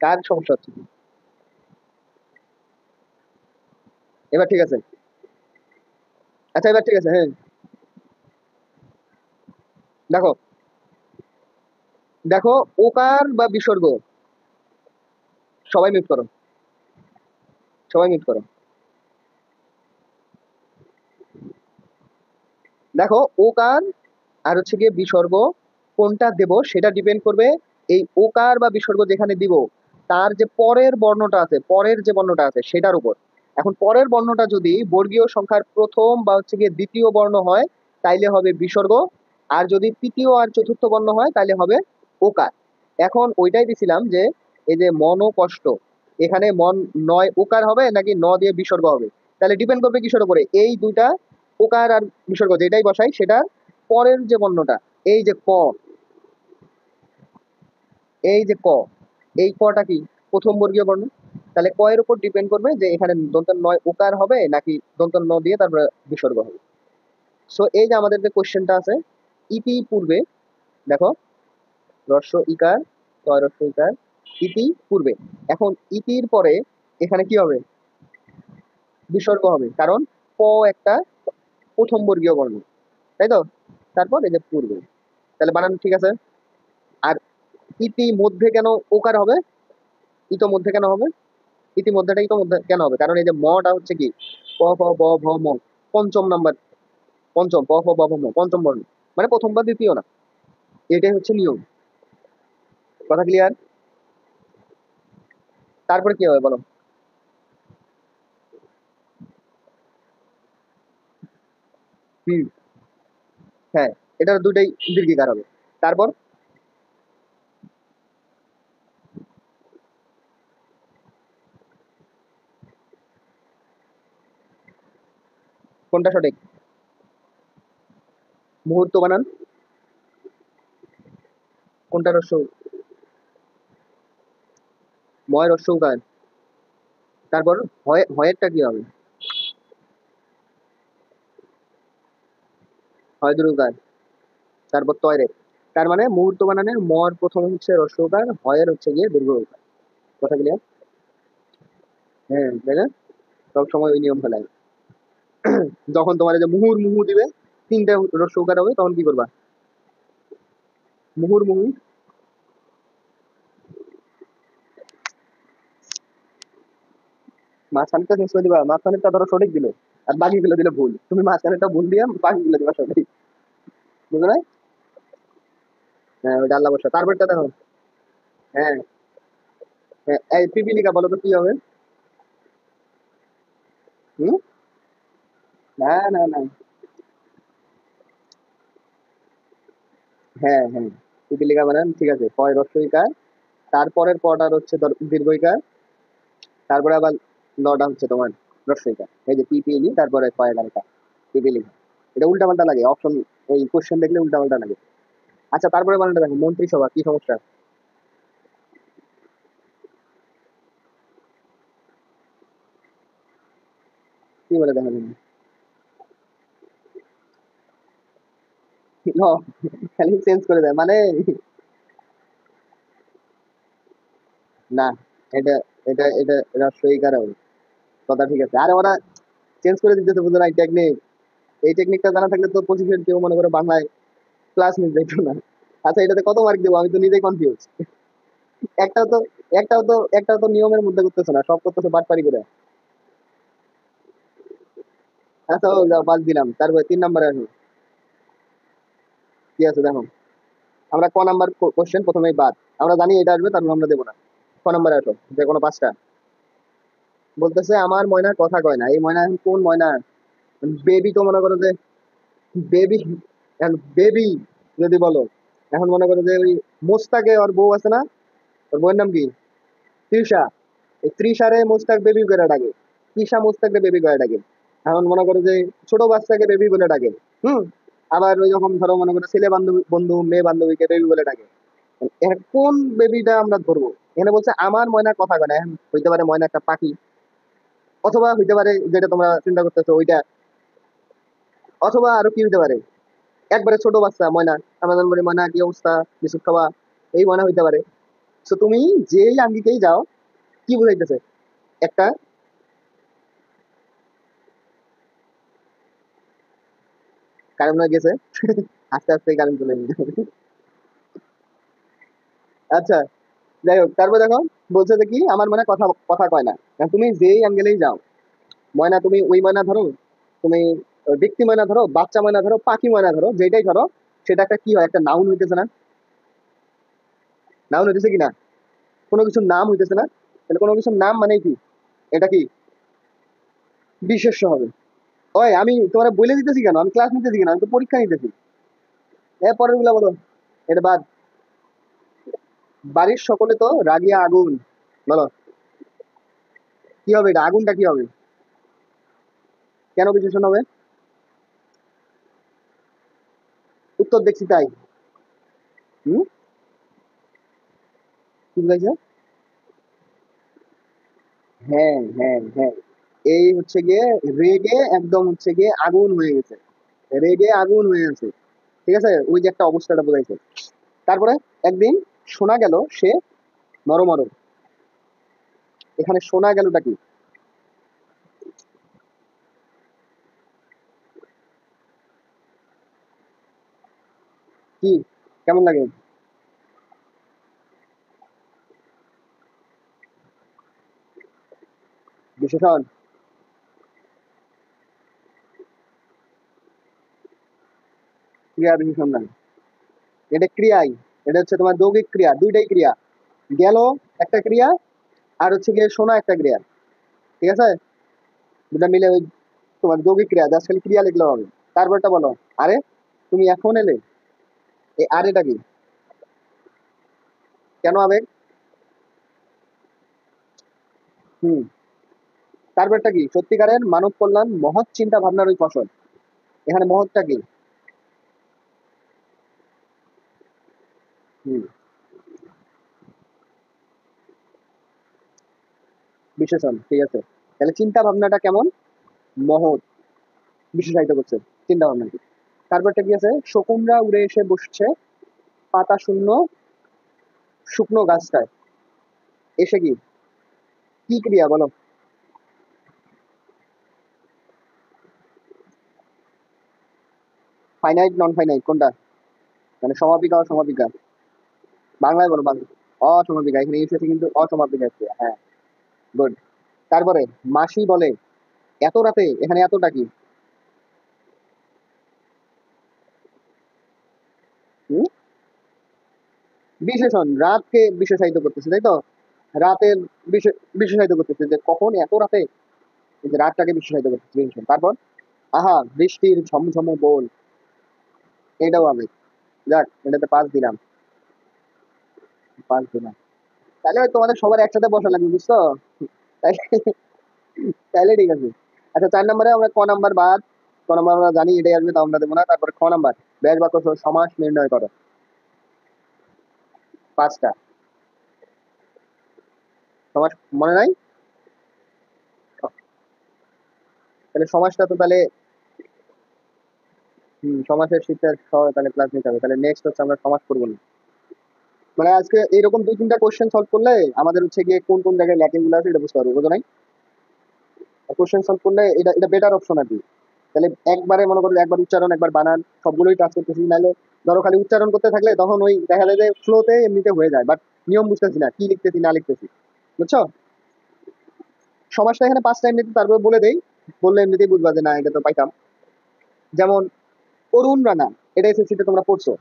কার সমস্যা হচ্ছে? এবার ঠিক আছে? আচ্ছা এবার ঠিক আছে, হ্যাঁ। দেখো, দেখো ওকার বা বিসর্গ, সবাই মিট করো, সবাই মিট করো। দেখো ওকার আর হচ্ছে গিয়ে বিসর্গ কোনটা দেব সেটা ডিপেন্ড করবে এই ওকার বা বিসর্গ যেখানে দিব তার যে পরের বর্ণটা আছে, পরের যে বর্ণটা আছে সেটার উপর। এখন পরের বর্ণটা যদি বর্গীয় সংখ্যার প্রথম বা হচ্ছে গিয়ে দ্বিতীয় বর্ণ হয় তাইলে হবে বিসর্গ, আর যদি তৃতীয় আর চতুর্থ বর্ণ হয় তাহলে হবে ওকার। এখন ওইটাই দিছিলাম যে এই যে মন ও কষ্ট, এখানে মন নয় ওকার হবে নাকি ন দিয়ে বিসর্গ হবে, তাহলে ডিপেন্ড করবে কিসের উপরে, এই দুইটা ওকার আর বিসর্গ যেটাই বসাই সেটার পরের যে বর্ণটা, এই যে ক, এই যে ক, এই কটা কি প্রথম বর্গীয় বর্ণ, তাহলে ক এর উপর ডিপেন্ড করবে যে এখানে দন্ত নয় ওকার হবে নাকি দন্ত ন দিয়ে তারপরে বিসর্গ হবে। সো এই যে আমাদের যে কোশ্চেনটা আছে, ইতি পূর্বে, দেখো রস্ব ইকার, তয় রস্ব ইকার, ইতি পূর্বে, এখন ইতির পরে এখানে কি হবে, বিসর্গ হবে, কারণ ক একটা প্রথম বর্গীয় বর্ণ, তাই তো, তারপর এই যে পূর্বে, তাহলে বানান ঠিক আছে। আর ইতি মধ্যে কেন ওকার হবে, ইতো মধ্যে কেন হবে, ইতিমধ্যেটা ইতোমধ্যে কেন হবে, কারণ এই যে মটা হচ্ছে কি প ফ ব ভ ম, পঞ্চম নাম্বার, পঞ্চম প ফ ব ভ ম পঞ্চম বর্ণ, মানে প্রথম বা দ্বিতীয় না, এটাই হচ্ছে নিয়ম। কথা ক্লিয়ার? তারপরে কি হবে বলো? হুম, হ্যাঁ, এটার দুটাই দীর্ঘিকার হবে। তারপর কোনটা সঠিক? মুহূর্ত বানান কোনটা রস্য, ময় রস্য উকার, তারপর হয়েরটা কি হবে, হয় দুর্গার, তারপর তয়রে, তার মানে মুহূর্ত বানানের মর প্রথম হচ্ছে রস্য উকার, হয়ের হচ্ছে গিয়ে দুর্গ উকার। কথা ক্লিয়ার? হ্যাঁ, তাই না? সবসময় ওই নিয়ম ফেলাই। যখন তোমার এই যে মুহুর মুহু দিবে, তিনটা রস্য উকার হবে, তখন কি করবা, মুহুর মুহু, মাঝখানটা শেষ করে দিবা, মাঝখানেরটা ধরো সঠিক দিলে আর বাকিগুলো দিলে ভুল, তুমি মাঝখানেরটা ভুল দিয়ে বাকিগুলো দিবা সঠিক, বুঝলে না? হ্যাঁ, ওইটা আল্লাহ বসা, তারপরটা দেখো। হ্যাঁ, হ্যাঁ, এই পিপিলিকা বলো তো কি হবে? হুম, না না না, হ্যাঁ হ্যাঁ, পিপিলিকা বানান ঠিক আছে, কয় রস্বইকার, তারপরের কটার হচ্ছে দীর্ঘইকার, তারপরে আবার লটা হচ্ছে তোমার রস্বইকার, এই যে পিপিলি তারপরে কয়কারটা পিপিলিকা, এটা উল্টা পাল্টা লাগে অপশন, ওই কোশ্চেন দেখলে উল্টা পাল্টা লাগে। আচ্ছা, তারপরে বানানটা দেখো, মন্ত্রিসভা কি সমস্যা, কি বলে দেখো তুমি? ন, খালি চেঞ্জ করে দেয় মানে, না, এটা এটা এটা রস্বইকার হবে, কথা ঠিক আছে, আরে ওরা চেঞ্জ করে দিতেছে, বুঝো না এই টেকনিক, এই টেকনিকটা জানা থাকলে তো পঁচিশের কেউ মনে করে বাংলায় ক্লাস নিতে যেত না। আচ্ছা, এটাতে কত মার্ক দেবো, আমি তো নিজেই কনফিউজ, একটাও তো একটাও তো নিয়মের মধ্যে করতেছে না, সব করতেছে বাটপারি করে। আচ্ছা, ও যাও, বাদ দিলাম, তারপরে 3 নম্বরে আসো, কি আছে দেখো, আমরা ক নাম্বার কোশ্চেন প্রথমেই বাদ, আমরা জানি এটা আসবে, তারপর আমরা দেবো না। ক নাম্বারে আসো, যে কোনো পাঁচটা, বলতেছে আমার ময়না কথা কয় না, এই ময়না এখন কোন ময়না, বেবি তো মনে করো যে, বেবি, বেবি যদি বলো, এখন মনে করো যে ওই মোস্তাকে ওর বউ আছে না, ওর বউয়ের নাম কি, তৃষা, এই তৃষারে মোস্তাক বেবি করে ডাকে, তৃষা মোস্তাককে বেবি করে ডাকে, এখন মনে করো যে ছোট বাচ্চাকে বেবি বলে ডাকে। হুম, আবার ওই যখন ধরো মনে করো ছেলে বান্ধবী বন্ধু মেয়ে বান্ধবীকে বেবি বলে ডাকে, এখানে কোন বেবিটা আমরা ধরবো, এখানে বলছে আমার ময়নার কথা কয় না, এখন হইতে পারে ময়না একটা পাখি, অথবা হইতে পারে যেটা তোমরা চিন্তা করতেছো ওইটা, অথবা আরো কি হইতে পারে, একবারে ছোট বাচ্চা ময়না, আমরা যেমন বলি ময়না কি অবস্থা, বিস্কুট খাওয়া, এই ময়না হইতে পারে। তো তুমি যেই আঙ্গিকেই যাও, কি বুঝাইতেছে, একটা কারেন্ট হয়ে গেছে, আস্তে আস্তে কারেন্ট চলে গেছে। আচ্ছা, যাই হোক, তারপর দেখো, বলছে যে কি আমার মনে কথা কথা কয় না, এখন তুমি যেই অ্যাঙ্গেলেই যাও, ময়না তুমি ওই ময়না ধরো, তুমি ব্যক্তি ময়না ধরো, বাচ্চা ময়না ধরো, পাখি ময়না ধরো, যেটাই ধরো, সেটা একটা কি হয়, একটা নাউন হইতেছে না, নাউন হইতেছে কি না, কোনো কিছুর নাম হইতেছে না, তাহলে কোনো কিছুর নাম মানে কি, এটা কি বিশেষ্য হবে। ওই আমি তোমার বলে দিতেছি কেন, আমি ক্লাস নিতেছি কেন, আমি তো পরীক্ষা নিতেছি। পরের গুলা বলো, এটা বাদ, বাড়ির সকলে তো রাগিয়া আগুন, বলো, কি হবে এটা? আগুনটা কি হবে? কেন বিশেষণ হবে? উত্তর দেখছি তাই। হুম, কি বুঝাইছে? হ্যাঁ হ্যাঁ হ্যাঁ, এই হচ্ছে গিয়ে রেগে একদম হচ্ছে গিয়ে আগুন হয়ে গেছে, রেগে আগুন হয়ে গেছে। ঠিক আছে, ওই যে একটা অবস্থাটা বোঝাইছে। তারপরে একদিন শোনা গেল সে নরমর। এখানে শোনা গেলটা কি? কি কেমন লাগে? বিশেষণ। ক্রিয়া বিশেষণ না, এটা ক্রিয়াই। এটা হচ্ছে তোমার যৌগিক ক্রিয়া, দুইটাই ক্রিয়া। গেল একটা ক্রিয়া, আর হচ্ছে গিয়ে শোনা একটা ক্রিয়া। ঠিক আছে, দুটা মিলে ওই তোমার যৌগিক ক্রিয়া, জাস্ট খালি ক্রিয়া লিখলে হবে। তারপরটা বলো। আরে, তুমি এখন এলে, এই আরেটা কি? কেন আবেগ? হুম, তারপরটা কি? সত্যিকারের মানব কল্যাণ মহৎ চিন্তা ভাবনার ওই ফসল। এখানে মহৎটা কি? হুম, বিশেষণ। ঠিক আছে, তাহলে চিন্তা ভাবনাটা কেমন? মহৎ। বিশেষায়িত করছে চিন্তা ভাবনাকে। তারপরটা কি আছে? শকুনরা উড়ে এসে বসছে পাতা শূন্য শুকনো গাছটায়। এসে কি? কি ক্রিয়া বলো? ফাইনাইট নন ফাইনাইট কোনটা? মানে সমাপিকা অসমাপিকা? বাংলায় বলো, বাংলা। অসমাপিকা, এখানে এসেছে কিন্তু অসমাপিকা ক্রিয়া, হ্যাঁ। গুড। তারপরে মাসি বলে এত রাতে, এখানে এতটা কি? হুম? বিশেষণ, রাতকে বিশেষায়িত করতেছে, তাই তো? রাতের বিশেষায়িত করতেছে যে কখন এত রাতে, এই যে রাতটাকে বিশেষায়িত করতেছে বিশেষণ। তারপর আহা বৃষ্টির ঝমঝম বোল, এটাও আমি। যাক, এটাতে 5 দিলাম। 5 দিলাম। তাহলে ওই তোমাদের সবার একসাথে বসা লাগবে, বুঝছো? তাই, তাহলে ঠিক আছে। আচ্ছা, 4 নম্বরে আমরা ক নাম্বার বাদ। ক নাম্বার আমরা জানি এটাই আসবে, তাও আমরা দেবো না। তারপরে খ নাম্বার, ব্যাস বাক্য সমাস নির্ণয় করো। 5টা সমাস মনে নাই? তাহলে সমাসটা তো তাহলে, সমাসের শিক্ষা সহ তাহলে ক্লাস নিতে হবে। তাহলে নেক্সট হচ্ছে আমরা সমাস করবো না। মানে আজকে এরকম 2-3টা কোশ্চেন সলভ করলে আমাদের হচ্ছে গিয়ে কোন কোন জায়গায় ল্যাকিং গুলো আছে এটা বুঝতে পারবো, বুঝো নাই? কোশ্চেন সলভ করলে এটা এটা বেটার অপশন আর কি। তাহলে একবারে মনে করো একবার উচ্চারণ একবার বানান সবগুলোই টাচ করতেছি, নাহলে ধরো খালি উচ্চারণ করতে থাকলে তখন ওই দেখা যায় যে ফ্লোতে এমনিতে হয়ে যায়, বাট নিয়ম বুঝতেছি না কি লিখতেছি না লিখতেছি। বুঝছো? সমাজটা এখানে 5টা এমনিতে তারপরে বলে দেই, বললে এমনিতেই বুঝবা যে না এটা তো পাইতাম। যেমন অরুণ রাঙা, এটা এসএসসিতে তোমরা পড়ছো।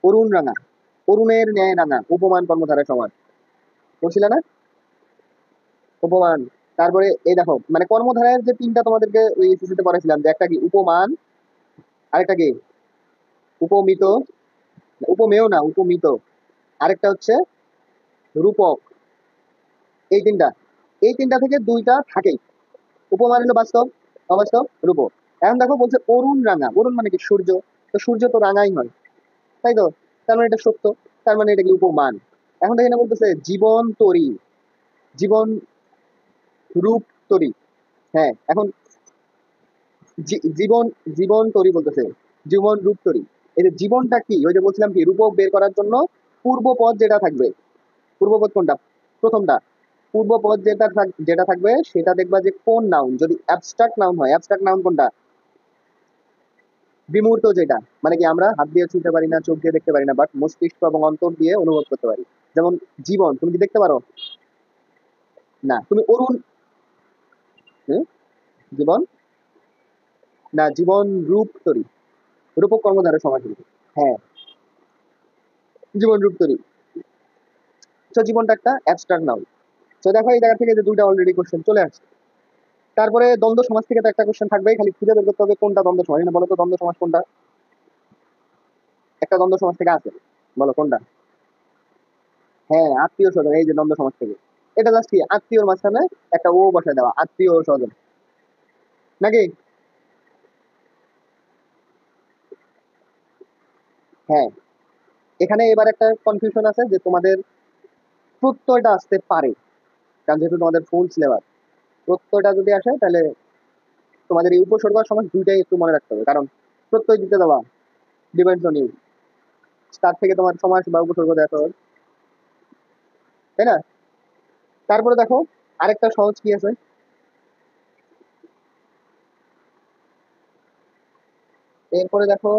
অরুণ রাঙা, অরুণের ন্যায় রাঙা, উপমান কর্মধারয় সমাস। পড়ছিলে না? উপমান। তারপরে এই দেখো, মানে কর্মধারায়ের যে 3টা তোমাদেরকে ওই এসএসসিতে পড়াইছিলাম, যে একটা কি উপমান, আরেকটা কি উপমিত, উপমেয় না উপমিত, আরেকটা হচ্ছে রূপক। এই 3টা, এই 3টা থেকে 2টা থাকেই। উপমান হলো বাস্তব, অবাস্তব, রূপক। এখন দেখো বলছে অরুণ রাঙা, অরুণ মানে কি? সূর্য। তো সূর্য তো রাঙাই হয়, তাই তো? তার মানে এটা সত্য, তার মানে এটা কি? উপমান। এখন দেখে না, বলতেছে জীবন তরি, জীবন রূপ তরি। হ্যাঁ, এখন জীবন, জীবন তরি বলতেছে, জীবন রূপ তরি। এই যে জীবনটা কি, ওই যে বলছিলাম কি রূপক বের করার জন্য পূর্বপদ যেটা থাকবে, পূর্বপদ কোনটা? প্রথমটা। পূর্বপদ যেটা থাকবে সেটা দেখবা যে কোন নাউন, যদি অ্যাবস্ট্রাক্ট নাউন হয়। অ্যাবস্ট্রাক্ট নাউন কোনটা? বিমূর্ত যেটা, মানে কি আমরা হাত দিয়ে ছুঁতে পারি না, চোখ দিয়ে দেখতে পারি না, বাট মস্তিষ্ক এবং অন্তর দিয়ে অনুভব করতে পারি। যেমন জীবন, তুমি কি দেখতে পারো? না। তুমি অরুণ, হুম, জীবন, না জীবন রূপ তরি, রূপক কর্মধারয় সমাস কিন্তু। হ্যাঁ, জীবন রূপ তরি। তো জীবনটা একটা অ্যাবস্ট্রাক্ট নাউন। তো দেখো এই জায়গা থেকে যে 2টা অলরেডি কোশ্চেন চলে আসছে। তারপরে দ্বন্দ্ব সমাজ থেকে তো একটা কোশ্চেন থাকবেই, খালি খুঁজে বের করতে হবে কোনটা দ্বন্দ্ব সমাজ। এখানে বলো তো দ্বন্দ্ব সমাজ কোনটা? একটা দ্বন্দ্ব সমাজ থেকে আছে, বলো কোনটা? হ্যাঁ, আত্মীয় স্বজন, এই যে দ্বন্দ্ব সমাজ থেকে। এটা জাস্ট কি আত্মীয়র মাঝখানে একটা ও বসায় দেওয়া, আত্মীয় ও স্বজন, নাকি? হ্যাঁ, এখানে এবার একটা কনফিউশন আছে যে তোমাদের প্রত্যয়টা আসতে পারে, কারণ যেহেতু তোমাদের ফুল সিলেবাস, প্রত্যয়টা যদি আসে তাহলে তোমাদের এই উপসর্গ আর সমাস দুইটাই একটু মনে রাখতে হবে, কারণ প্রত্যয় দিতে দেওয়া ডিপেন্ডস অন ইউ, তার থেকে তোমার সমাস বা উপসর্গ দেখো, তাই না? তারপরে দেখো আরেকটা সহজ কি আছে, এরপরে দেখো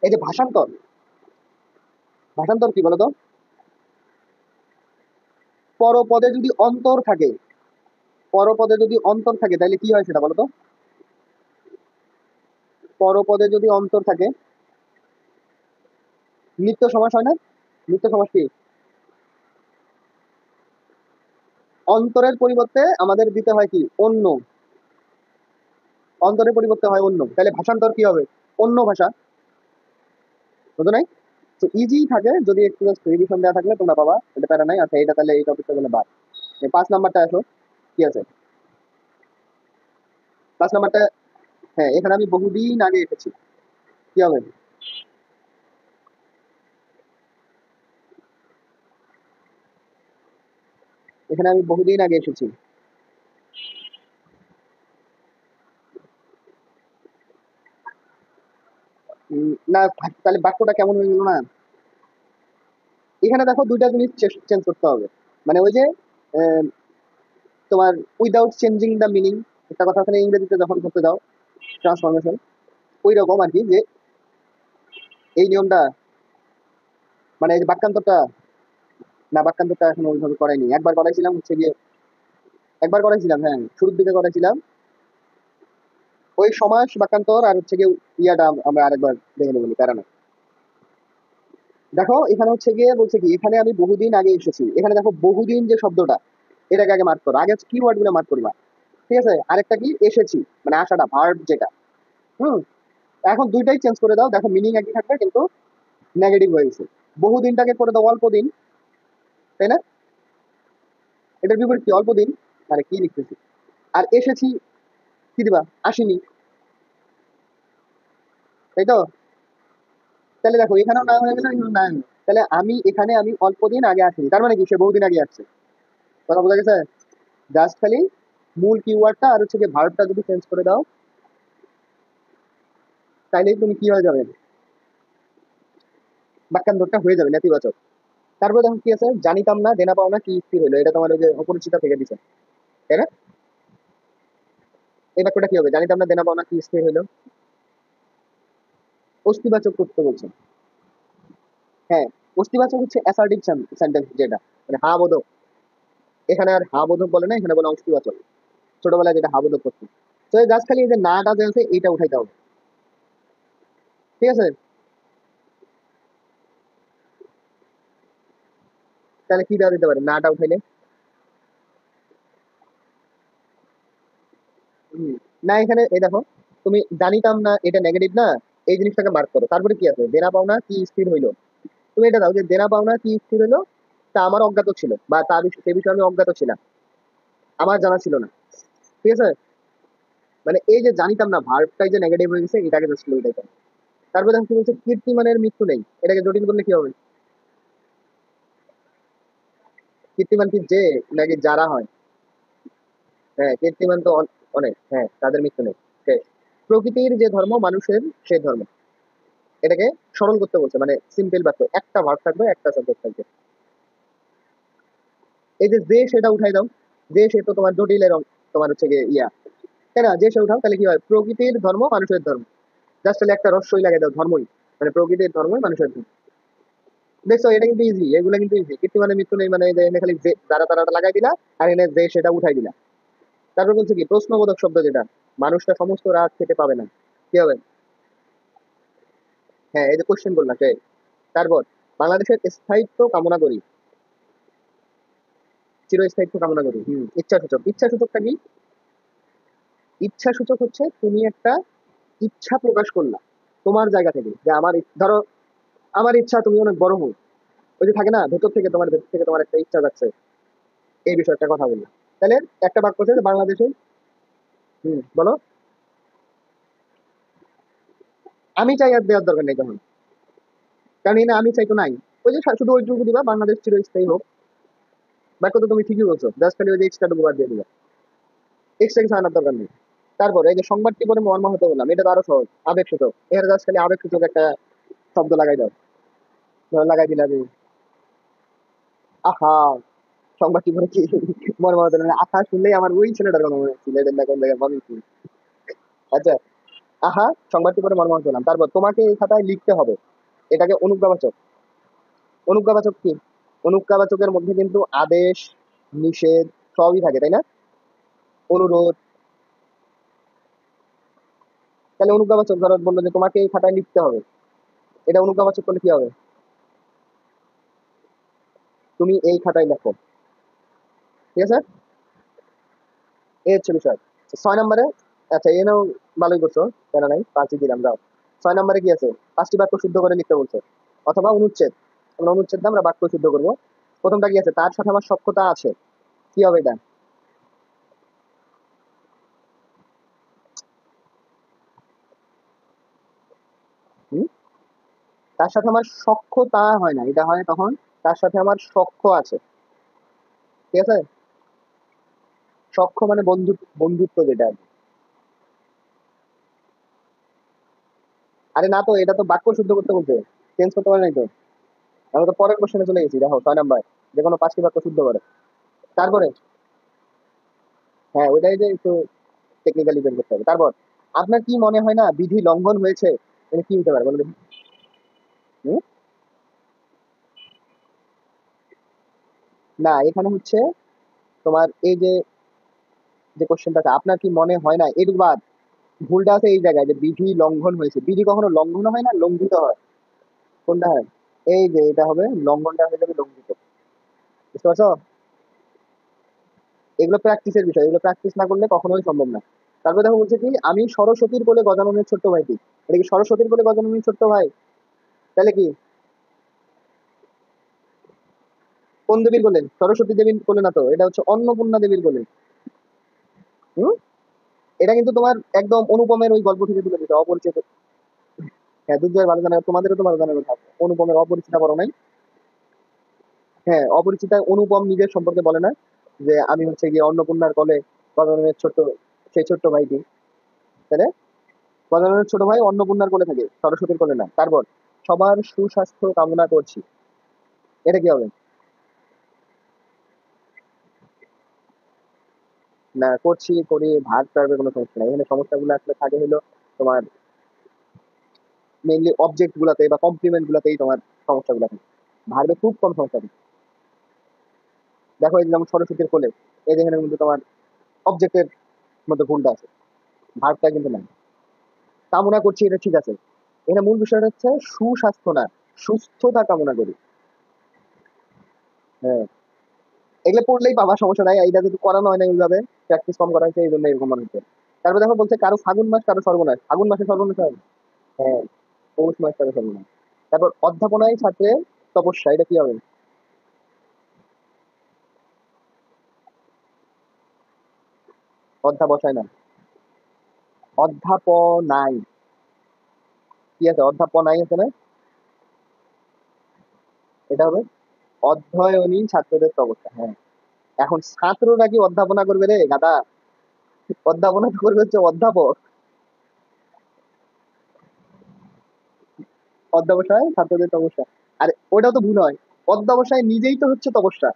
এই যে ভাষান্তর। ভাষান্তর কি বলতো? পরপদে যদি অন্তর থাকে, পরপদে যদি অন্তর থাকে তাহলে কি হয় সেটা বলতো? পরপদে যদি অন্তর থাকে নিত্য সমাস হয় না? নিত্য সমাস কি? অন্তরের পরিবর্তে আমাদের দিতে হয় কি অন্য, অন্তরের পরিবর্তে হয় অন্য, তাহলে ভাষান্তর কি হবে? অন্য ভাষা, বুঝো নাই? তো ইজি থাকে যদি একটু রিভিশন দেওয়া থাকলে তোমরা পাবা, এটা প্যারা নাই। আচ্ছা এটা তাহলে এই টপিকটা বলে বাদ। 5 নাম্বারটা আসো, কি আছে 5 নাম্বারটা? হ্যাঁ, এখানে আমি বহুদিন আগে এসেছি, কি হবে? এখানে আমি বহুদিন আগে এসেছি। না, তাহলে বাক্যটা কেমন হয়ে গেল না? এখানে দেখো দুইটা জিনিস চেঞ্জ করতে হবে, মানে ওই যে আহ, তোমার উইদাউট চেঞ্জিং দ্য মিনিং, একটা কথা ওখানে ইংরেজিতে যখন করতে দাও ট্রান্সফরমেশন, ওই রকম আর কি, যে এই নিয়মটা, মানে এই যে বাক্যান্তরটা, না বাক্যান্তরটা এখন ওইভাবে করাইনি, একবার করাইছিলাম হচ্ছে গিয়ে, একবার করাইছিলাম, হ্যাঁ শুরুর দিকে করাইছিলাম। ওই সমাস বাক্যান্তর আর হচ্ছে গিয়ে ইয়াটা আমরা আরেকবার দেখে নেবো, কারণ দেখো এখানে হচ্ছে গিয়ে বলছে কি এখানে আমি বহুদিন আগে এসেছি, এখানে দেখো বহুদিন যে শব্দটা, এটাকে আগে মার্ক করো, আগে হচ্ছে কি ওয়ার্ড গুলো মার্ক করবা, ঠিক আছে? আরেকটা কি এসেছি, মানে আসাটা ভার্ব যেটা। হুম, এখন দুইটাই চেঞ্জ করে দাও, দেখো মিনিং একই থাকবে কিন্তু নেগেটিভ হয়ে গেছে। বহুদিনটাকে করে দাও অল্প দিন, তাই না? এটার বিপরীত কি অল্প দিন, আরে কি লিখতেছি, আর এসেছি কি দিবা, আসিনি, তাই তো? তাহলে দেখো এখানেও না হয়ে গেল, এখানেও না হয়ে গেলো। তাহলে আমি অল্প দিন আগে আসিনি, তার মানে কি সে বহুদিন আগে আসছে, কথা বোঝা গেছে? জাস্ট খালি মূল কিওয়ার্ডটা আর হচ্ছে গিয়ে ভার্বটা যদি চেঞ্জ করে দাও, তাইলেই তুমি কি হয়ে যাবে, বাক্যান্তরটা হয়ে যাবে নেতিবাচক। তারপরে দেখো কি আছে, জানিতাম না দেনা পাওনা কি স্থির হইলো, এটা তোমার ওই যে অপরিচিতা থেকে দিছে, তাই না? এই বাক্যটা কি হবে, জানিতাম না দেনা পাওনা কি স্থির হইলো? অস্তিবাচক করতে বলছে। হ্যাঁ, অস্তিবাচক হচ্ছে অ্যাসার্টিভ সেন্টেন্স যেটা, মানে হা বোধক। এখানে আর হা বোধক বলে না, এখানে বলে অস্তিবাচক, ছোটবেলায় যেটা হা বোধক করতো। তো জাস্ট খালি এই যে নাটা যে আছে এইটা উঠাইতে হবে, ঠিক আছে? তাহলে কি দেওয়া দিতে পারে নাটা উঠাইলে? হুম, না এখানে এই দেখো, তুমি জানিতাম না এটা নেগেটিভ না, এই জিনিসটাকে মার্ক করো, তারপরে কি আছে, দেনা পাওনা কি স্থির হইলো, তুমি এটা দাও যে দেনা পাওনা কি স্থির হইলো, তা আমার অজ্ঞাত ছিল, বা সে বিষয়ে আমি অজ্ঞাত ছিলাম, আমার জানা ছিল না, ঠিক আছে? মানে এই যে জানিতাম না ভার্বটাই যে নেগেটিভ হয়ে গেছে, এটাকে জাস্ট এটাই করো। তারপরে দেখো কি বলছে, কীর্তিমানের মৃত্যু নেই, এটাকে জটিল করলে কি হবে? কীর্তিমান কি যে, নাকি যারা হয়? হ্যাঁ, কীর্তিমান তো অনেক, হ্যাঁ তাদের মৃত্যু নেই। শেষ। প্রকৃতির যে ধর্ম মানুষের সে ধর্ম, এটাকে স্মরণ করতে বলছে, মানে সিম্পল বাক্য, একটা ভার্ব থাকবে একটা সাবজেক্ট থাকবে। এই যে সেটা উঠাই দাও, যে সে তো তোমার জটিলের তোমার হচ্ছে গিয়ে ইয়া, তাই না? যে সে উঠাও তাহলে কি হয়, প্রকৃতির ধর্ম মানুষের ধর্ম, জাস্ট তাহলে একটা রস্যই লাগে দাও, ধর্মই, মানে প্রকৃতির ধর্মই মানুষের ধর্ম। দেখছো এটা কিন্তু ইজি, এগুলো কিন্তু ইজি। কীর্তি মানে মৃত্যু নেই, মানে এই যে এনে খালি যে যারা তারাটা লাগাই দিলা, আর এনে যে সেটা উঠাই দিলা। তারপর বলছে কি প্রশ্নবোধক শব্দ যেটা, মানুষটা সমস্ত রাত খেতে পাবে না, কি হবে? হ্যাঁ, এই যে কোশ্চেন বললাম সে। তারপর বাংলাদেশের স্থায়িত্ব কামনা করি, চিরস্থায়িত্ব কামনা করি। ইচ্ছা সূচক, ইচ্ছা সূচকটা কি? ইচ্ছা সূচক হচ্ছে তুমি একটা ইচ্ছা প্রকাশ করলা তোমার জায়গা থেকে, যে আমার ধরো আমার ইচ্ছা তুমি অনেক বড় হো, ওই যে থাকে না ভেতর থেকে, তোমার ভেতর থেকে তোমার একটা ইচ্ছা যাচ্ছে, এই বিষয়টা কথা বলি। তাহলে একটা বাক্য আছে যে বাংলাদেশে, বলো। আমি চাই আর দেওয়ার দরকার নেই তখন, কারণ এই না আমি চাই তো নাই। ওই যে শুধু ওইটুকু দিবা বাংলাদেশ চিরস্থায়ী হোক। বাক্য তো তুমি ঠিকই বলছো, জাস্ট খালি ওই যে এক্সট্রা টুকু বাদ দিয়ে দিবা, এক্সট্রা কিছু আনার দরকার নেই। তারপরে এই যে সংবাদটি পরে মর্মাহত বললাম, এটা তো আরো সহজ, আবেগ সূচক। এর জাস্ট খালি আবেগ সূচক একটা শব্দ লাগাই দাও। ধরো লাগাই দিলা যে আহা, সংবাদটি পরে কি মর্মাহত, মানে আহা শুনলেই আমার ওই ছেলেটার কথা মনে হচ্ছিল, এটা না কোন জায়গায় ভাবি। আচ্ছা, আহা সংবাদটি পরে মর্মাহত হলাম, তারপর তোমাকে এই খাতায় লিখতে হবে, এটাকে অনুজ্ঞাবাচক। অনুজ্ঞাবাচক কি? অনুজ্ঞাবাচকের মধ্যে কিন্তু আদেশ, নিষেধ সবই থাকে, তাই না? অনুরোধ। তাহলে অনুজ্ঞাবাচক ধরো বললো যে তোমাকে এই খাতায় লিখতে হবে, এটা অনুজ্ঞাবাচক করলে কি হবে? তুমি এই খাতায় লেখো। ঠিক আছে, এই হচ্ছে বিষয়। 6 নম্বরে, আচ্ছা এনেও ভালোই করছো, কেন নাই, 5ই দিলাম, যাও। 6 নম্বরে কি আছে? 5টি বাক্য শুদ্ধ করে লিখতে বলছে, অথবা অনুচ্ছেদ। আমরা অনুচ্ছেদ দিয়ে আমরা বাক্য শুদ্ধ করবো। প্রথমটা কি আছে? তার সাথে আমার সখ্যতা আছে। কি হবে এটা? হুম? তার সাথে আমার সখ্যতা হয় না, এটা হয় তখন তার সাথে আমার সখ্য আছে। ঠিক আছে, সখ্য মানে বন্ধুত্ব যেটা আর কি। আরে না তো, এটা তো বাক্য শুদ্ধ করতে বলতে, চেঞ্জ করতে পারে নাই তো। আমরা তো পরের কোশ্চেনে চলে গেছি, দেখো 6 নাম্বার, যে কোনো 5টি বাক্য শুদ্ধ করে। তারপরে, হ্যাঁ ওইটাই যে একটু টেকনিক্যালি বের করতে হবে। তারপর, আপনার কি মনে হয় না বিধি লঙ্ঘন হয়েছে? এটা কি হতে পারে বলো দেখি? হুম? না, এখানে হচ্ছে তোমার এই যে যে কোশ্চেনটা আছে, আপনার কি মনে হয় না, এর বাদ ভুলটা আছে এই জায়গায় যে বিধি লঙ্ঘন হয়েছে। বিধি কখনো লঙ্ঘন হয় না, লঙ্ঘিত হয়। কোনটা হয়? এই যে এটা হবে, লঙ্ঘনটা হয়ে যাবে লঙ্ঘিত। বুঝতে পারছো? এগুলো প্র্যাকটিসের বিষয়, এগুলো প্র্যাকটিস না করলে কখনোই সম্ভব না। তারপর দেখো বলছে কি, আমি সরস্বতীর কোলে গজাননের ছোট্ট ভাইটি। এটা কি সরস্বতীর কোলে গজাননের ছোট্ট ভাই? তাহলে কি? কোন দেবীর কোলে? সরস্বতী দেবীর কোলে না তো, এটা হচ্ছে অন্নপূর্ণা দেবীর কোলে। হুম? এটা কিন্তু তোমার একদম অনুপমের ওই গল্প থেকে তুলে দিতে, অপরিচিত। হ্যাঁ, দুর্জয় ভালো জানা, তোমাদেরও তো ভালো জানার কথা। অনুপমের অপরিচিতা বড় নাই? হ্যাঁ, অপরিচিতা অনুপম নিজের সম্পর্কে বলে না যে আমি হচ্ছে গিয়ে অন্নপূর্ণার কোলে গজাননের ছোট্ট, সেই ছোট্ট ভাইটি। তাহলে গজাননের ছোট ভাই অন্নপূর্ণার কোলে থাকে, সরস্বতীর কোলে না। তারপর, সবার সুস্বাস্থ্য কামনা করছি, এটা কি হবে? না, করছি করি ভাগ টার্গের কোনো সমস্যা নাই, এখানে সমস্যাগুলো আসলে থাকে হলো তোমার মেইনলি অবজেক্ট গুলাতে বা কমপ্লিমেন্ট গুলাতেই তোমার সমস্যাগুলো থাকে। ভার্বে খুব কম সমস্যা থাকে। দেখো এই যে যেমন সরস্বতীর কোলে, এই যেখানে কিন্তু তোমার অবজেক্টের মধ্যে ভুলটা আছে, ভার্বটা কিন্তু নাই। কামনা করছি এটা ঠিক আছে, এখানে মূল বিষয়টা হচ্ছে সুস্বাস্থ্য না, সুস্থতা কামনা করি। হ্যাঁ, এগুলো পড়লেই পাবা, সমস্যা নাই। এইটা যদি করানো হয় না ওইভাবে, প্র্যাকটিস কম করা হয়েছে এই জন্য এরকম মনে হচ্ছে। তারপর দেখো বলছে কারো ফাগুন মাস কারো সর্বনাশ, ফাগুন মাসে সর্বনাশ হয়। হ্যাঁ, পৌষ মাস কারো সর্বনাশ। তারপর অধ্যাপনায় ছাত্রের তপস্যা, এটা কি হবে? অধ্যাবসায় না, অধ্যাপনায়। কি আছে? অধ্যাপনায় আছে না, এটা হবে অধ্যয়নী ছাত্রদের তপস্যা। হ্যাঁ, এখন ছাত্ররা কি অধ্যাপনা করবে রে গাদা? অধ্যাপনা তো করবে হচ্ছে অধ্যাপক। অধ্যবসায় ছাত্রদের তপস্যা, আর ওটাও তো ভুল হয়। অধ্যবসায় নিজেই তো হচ্ছে তপস্যা।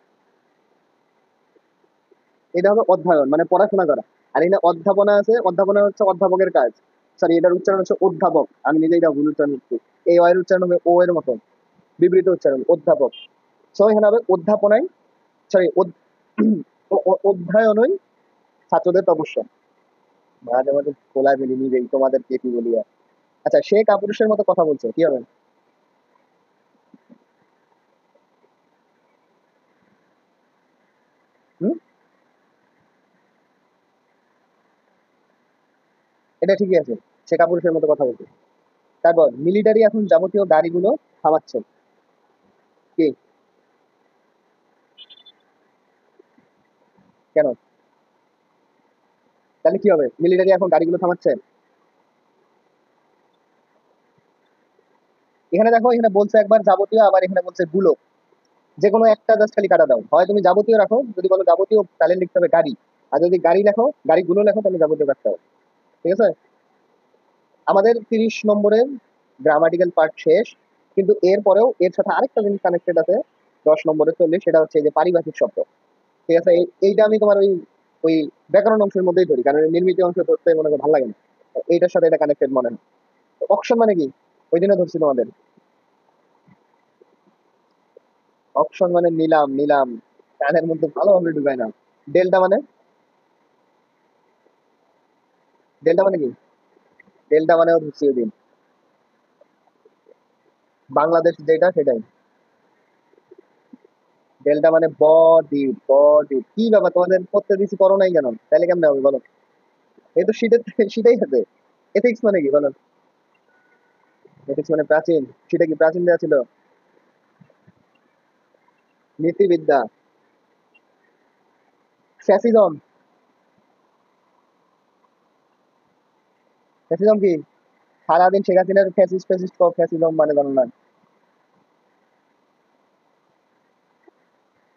এটা হবে অধ্যয়ন মানে পড়াশোনা করা। আর এখানে অধ্যাপনা আছে, অধ্যাপনা হচ্ছে অধ্যাপকের কাজ। সরি, এটার উচ্চারণ হচ্ছে অধ্যাপক, আমি নিজেই এটা ভুল উচ্চারণ করছি। এই অয়ের উচ্চারণ হবে ও এর মতন, বিবৃত উচ্চারণ অধ্যাপক। সো এখানে হবে অধ্যাপনায়, সরি অধ্যয়নই ছাত্রদের তপস্যা। মাঝে মাঝে খোলা মিলি নিজেই তোমাদেরকে কি বলি আর। আচ্ছা, সে কাপুরুষের মতো কথা বলছে, কি হবে? হুম? এটা ঠিকই আছে, সে কাপুরুষের মতো কথা বলছে। তারপর মিলিটারি এখন যাবতীয় গাড়িগুলো থামাচ্ছে, কি? কেন? তাহলে কি হবে? মিলিটারি এখন গাড়িগুলো থামাচ্ছে। এখানে দেখো, এখানে বলছে একবার যাবতীয়, আবার এখানে বলছে গুলো। যে কোনো একটা জাস্ট খালি কাটা দাও, হয় তুমি যাবতীয় রাখো, যদি বলো যাবতীয় তাহলে লিখতে হবে গাড়ি, আর যদি গাড়ি লেখো, গাড়িগুলো লেখো, তাহলে যাবতীয় রাখতে হবে। ঠিক আছে? আমাদের 30 নম্বরের গ্রামাটিক্যাল পার্ট শেষ, কিন্তু এরপরেও এর সাথে আরেকটা জিনিস কানেক্টেড আছে 10 নম্বরে চললে, সেটা হচ্ছে এই যে পারিভাষিক শব্দ। ঠিক আছে? এইটা আমি তোমার ওই ওই ব্যাকরণ অংশের মধ্যেই ধরি, কারণ নির্মিত অংশ ধরতে মনে হয় ভালো লাগে না। এইটার সাথে এটা কানেক্টেড মনে হয়। অপশন মানে কি? ওই দিনে ধরছি তোমাদের। অপশন মানে নিলাম নিলাম, কানের মধ্যে ভালোভাবে ঢুকায় না। ডেল্টা মানে? ডেল্টা মানে কি? ডেল্টা মানেও ধরছি ওই দিন, বাংলাদেশ যেটা সেটাই। ডেল্টা মানে বডি, বডি। কি ব্যাপার, তোমাদের পড়তে দিচ্ছি পড়ো নাই কেন? তাহলে কেমনে হবে বলো? এই তো শীতের শীতেই আছে। এথিক্স মানে কি বলো? এথিক্স মানে প্রাচীন। সেটা কি প্রাচীন দেওয়া ছিল? নীতিবিদ্যা। ফ্যাসিজম। ফ্যাসিজম কি? সারাদিন শেখ হাসিনার ফ্যাসিস্ট ফ্যাসিস্ট ফ্যাসিজম মানে জানো না?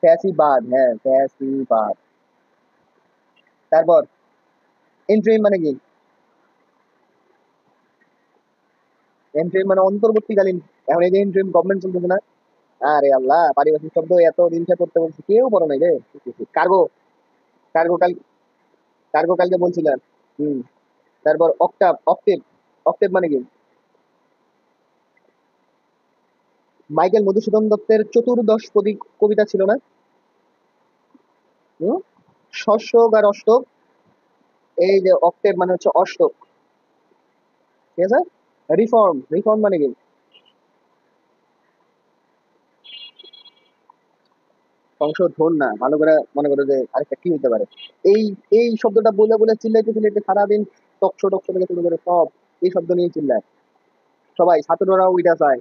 ফ্যাসিবাদ, হ্যাঁ ফ্যাসিবাদ। তারপর ইন্টারিম মানে কি? ইন্টারিম মানে অন্তর্বর্তীকালীন। এখন এই যে ইন্টারিম গভর্নমেন্ট চলতেছে না? আরে আল্লাহ, পারিভাষিক শব্দ এত দিন থেকে পড়তে বলছি, কেউ পড়ো নাই রে। কার্গো। কার্গো কাল কার্গো কালকে বলছিলাম। হুম। তারপর অক্টাভ, অক্টেভ। অক্টেভ মানে কি? মাইকেল মধুসূদন দত্তের চতুর্দশ পদী কবিতা ছিল না? হুম। ষষ্ঠক আর অষ্টক। এই যে অক্টেভ মানে হচ্ছে অষ্টক। ঠিক আছে? রিফর্ম, রিফর্ম মানে কি? সংশোধন না, ভালো করে মনে করো যে আরেকটা কি হতে পারে। এই এই শব্দটা বলে বলে চিল্লাইতে চিল্লাইতে সারাদিন টকশো টকশো থেকে শুরু করে সব এই শব্দ নিয়ে চিল্লায়। সবাই, ছাত্ররাও ওইটা চায়।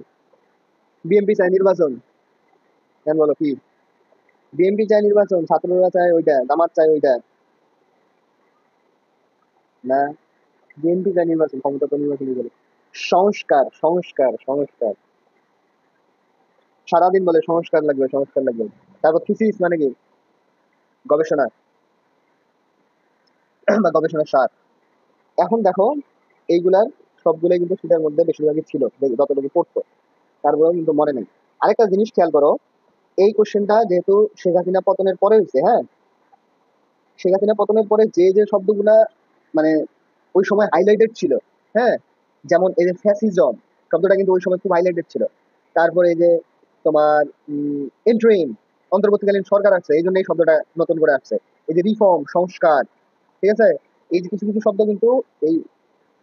বিএনপি চায় নির্বাচন। কেন বলো কি? বিএনপি চায় নির্বাচন, ছাত্ররা চায় ওইটা, জামাত চায় ওইটা। না, বিএনপি চায় নির্বাচন, ক্ষমতা তো নির্বাচন করে। সংস্কার, সংস্কার, সংস্কার। সারাদিন বলে সংস্কার লাগবে, সংস্কার লাগবে। তারপর থিসিস মানে কি? গবেষণা বা গবেষণার সার। এখন দেখো, এইগুলার সবগুলাই কিন্তু সেটার মধ্যে বেশিরভাগই ছিল, যতটুকু পড়তো। তারপরেও কিন্তু মনে নেই। আরেকটা জিনিস খেয়াল করো, এই কোশ্চেনটা যেহেতু শেখ হাসিনা পতনের পরে হয়েছে, হ্যাঁ, শেখ হাসিনা পতনের পরে যে যে শব্দগুলা মানে ওই সময় হাইলাইটেড ছিল, হ্যাঁ, যেমন এই যে ফ্যাসিজম শব্দটা কিন্তু ওই সময় খুব হাইলাইটেড ছিল। তারপরে এই যে তোমার ইন্টারিম, অন্তর্বর্তীকালীন সরকার আসছে, এই জন্য এই শব্দটা নতুন করে আসছে। এই যে রিফর্ম, সংস্কার। ঠিক আছে? এই যে কিছু কিছু শব্দ কিন্তু এই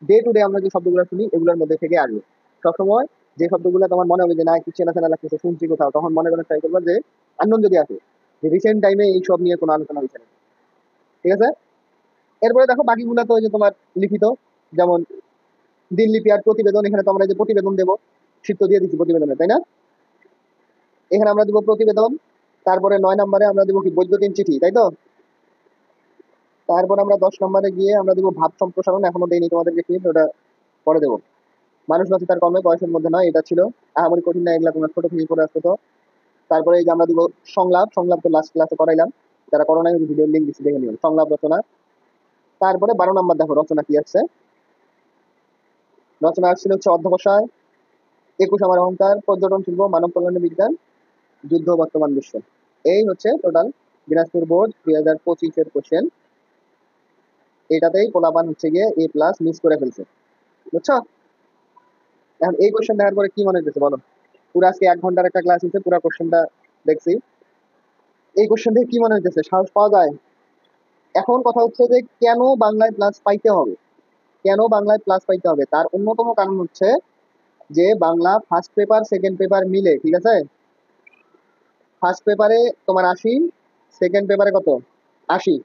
ডে টু ডে আমরা যে শব্দগুলো শুনি এগুলোর মধ্যে থেকে আসবে। সবসময় যে শব্দগুলো তোমার মনে হবে যে না একটু চেনা চেনা লাগতেছে, শুনছি কোথাও, তখন মনে করে ট্রাই করবা যে আননোন যদি আসে, যে রিসেন্ট টাইমে এই সব নিয়ে কোনো আলোচনা হয়েছে না। ঠিক আছে? এরপরে দেখো বাকিগুলো তো ওই যে তোমার লিখিত, যেমন দিনলিপি আর প্রতিবেদন। এখানে তো আমরা এই যে প্রতিবেদন দেবো, শীত তো দিয়ে দিচ্ছি প্রতিবেদনে, তাই না? এখানে আমরা দিব প্রতিবেদন। তারপরে 9 নম্বরে আমরা দিব কি? বৈদ্যুতিন চিঠি, তাই তো? তারপর আমরা 10 নম্বরে গিয়ে আমরা দিব ভাব সম্প্রসারণ, এখনো দেইনি তোমাদেরকে কি, ওটা পরে দেবো। মানুষ বাঁচে তার কর্মে, বয়সের মধ্যে নয়, এটা ছিল। আহামরি কঠিন না, এগুলা তোমরা ছোট থেকে করে আসতো তো। তারপরে এই যে আমরা দিব সংলাপ, সংলাপ তো লাস্ট ক্লাসে করাইলাম। যারা করো নাই ভিডিও লিঙ্ক দিচ্ছি, দেখে নিও সংলাপ রচনা। তারপরে 12 নম্বর দেখো রচনা কি আসছে। রচনা আসছিল হচ্ছে অধ্যবসায়, 21 আমার অহংকার, পর্যটন শিল্প, মানব কল্যাণ বিজ্ঞান, যুদ্ধ বর্তমান বিশ্ব। এই হচ্ছে টোটাল দিনাজপুর বোর্ড 2025-এর কোশ্চেন। এটাতেই পোলাপান হচ্ছে গিয়ে A+ মিস করে ফেলছে। বুঝছো? এখন এই কোশ্চেন দেখার পরে কি মনে হচ্ছে বলো? পুরো আজকে 1 ঘন্টার একটা ক্লাস হচ্ছে, পুরো কোশ্চেনটা দেখছি। এই কোশ্চেন থেকে কি মনে হচ্ছে? সাহস পাওয়া যায়? এখন কথা হচ্ছে যে কেন বাংলায় প্লাস পাইতে হবে? কেন বাংলায় প্লাস পাইতে হবে তার অন্যতম কারণ হচ্ছে যে Bangla first paper second paper মিলে, ঠিক আছে, ফার্স্ট পেপারে তোমার 80, সেকেন্ড পেপারে কত? 80।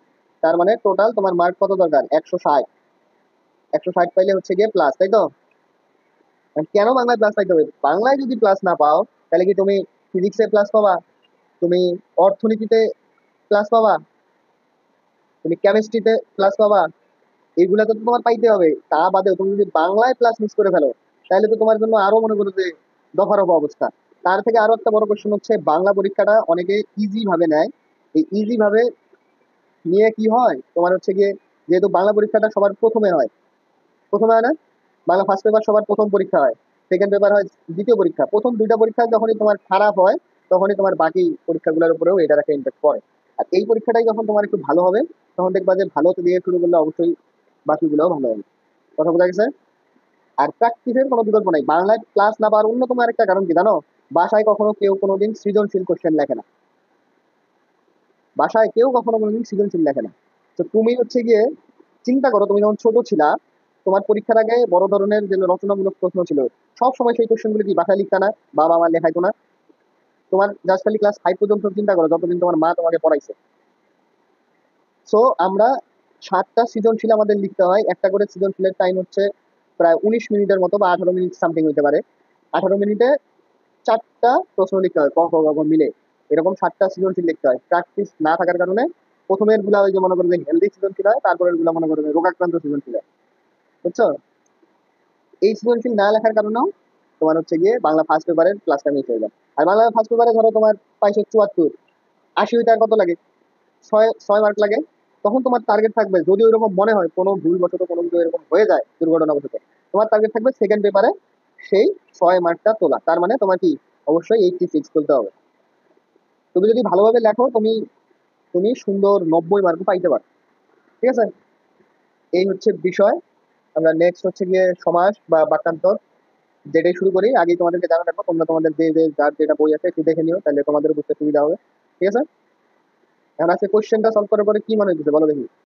তার মানে টোটাল তোমার মার্ক কত দরকার? 160। 160 পাইলে হচ্ছে গিয়ে প্লাস, তাই তো? আর কেন বাংলায় প্লাস পাইতে হবে? বাংলায় যদি প্লাস না পাও, তাহলে কি তুমি ফিজিক্সে প্লাস পাবা? তুমি অর্থনীতিতে প্লাস পাবা? তুমি কেমিস্ট্রিতে প্লাস পাবা, এইগুলা তো তোমার পাইতে হবে। তা বাদেও তুমি যদি বাংলায় প্লাস মিস করে ফেলো, তাহলে তো তোমার জন্য আরো মনে করো যে দফা রফা অবস্থা। তার থেকে আরো একটা বড় কোশ্চেন হচ্ছে, বাংলা পরীক্ষাটা অনেকে ইজি ভাবে নেয়। এই ইজি ভাবে নিয়ে কি হয় তোমার হচ্ছে গিয়ে, যেহেতু বাংলা পরীক্ষাটা সবার প্রথমে হয়, প্রথমে হয় না, বাংলা ফার্স্ট পেপার সবার প্রথম পরীক্ষা হয়, সেকেন্ড পেপার হয় দ্বিতীয় পরীক্ষা। প্রথম দুইটা পরীক্ষা যখনই তোমার খারাপ হয়, তখনই তোমার বাকি পরীক্ষাগুলোর উপরেও এটার একটা ইম্প্যাক্ট পড়ে। আর এই পরীক্ষাটাই যখন তোমার একটু ভালো হবে, তখন দেখবা যে ভালো দিয়ে শুরু করলে অবশ্যই বাকিগুলোও ভালো হবে। কথা বোঝা গেছে? আর প্র্যাকটিসের কোনো বিকল্প নাই। বাংলায় ক্লাস না পাওয়ার অন্যতম আরেকটা কারণ কি জানো? বাসায় কখনো কেউ কোনোদিন সৃজনশীল কোশ্চেন লেখে না। বাসায় কেউ কখনো কোনোদিন সৃজনশীল লেখে না। তো তুমি হচ্ছে গিয়ে চিন্তা করো, তুমি যখন ছোট ছিলা, তোমার পরীক্ষার আগে বড় ধরনের যে রচনামূলক প্রশ্ন ছিল, সব সময় সেই কোশ্চেনগুলো কি বাসায় লিখতা না? বাবা মা লেখাইতো না? তোমার জাস্ট খালি ক্লাস 5 পর্যন্ত চিন্তা করো, যতদিন তোমার মা তোমাকে পড়াইছে। সো আমরা 7টা সৃজনশীল আমাদের লিখতে হয়। একটা করে সৃজনশীলের টাইম হচ্ছে প্রায় 19 মিনিটের মতো, বা 18 মিনিট সামথিং হইতে পারে। 18 মিনিটে 4টা প্রশ্ন লিখতে হয়, ক খ গ ঘ মিলে। এরকম 7টা সৃজনশীল লিখতে হয়। প্র্যাকটিস না থাকার কারণে প্রথমের গুলা ওই যে মনে করো যে হেলদি সৃজনশীল হয়, তারপরের গুলা মনে করো যে রোগাক্রান্ত সৃজনশীল হয়। বুঝছো? এই সৃজনশীল না লেখার কারণেও তোমার হচ্ছে গিয়ে বাংলা ফার্স্ট পেপারের ক্লাসটা মিস হয়ে যায়। আর বাংলা ফার্স্ট পেপারে ধরো তোমার 574, 80 ওইটার কত লাগে? 6 মার্ক লাগে। তখন তোমার টার্গেট থাকবে, যদি ওইরকম মনে হয় কোনো ভুলবশত কোনো কিছু এরকম হয়ে যায় দুর্ঘটনাবশত, তোমার টার্গেট থাকবে সেকেন্ড পেপারে সেই 6 মার্কটা তোলা। তার মানে তোমার কি অবশ্যই 86 তুলতে হবে। তুমি যদি ভালোভাবে লেখো, তুমি তুমি সুন্দর 90 মার্ক পাইতে পারো। ঠিক আছে? এই হচ্ছে বিষয়। আমরা নেক্সট হচ্ছে গিয়ে সমাস বা বাক্যান্তর যেটাই শুরু করি, আগেই তোমাদেরকে জানা রাখবো, তোমরা তোমাদের যে যে যার যেটা বই আছে একটু দেখে নিও, তাহলে তোমাদের বুঝতে সুবিধা হবে। ঠিক আছে? এখন আজকে কোশ্চেনটা সলভ করার পরে কি মনে হচ্ছে বলো দেখি।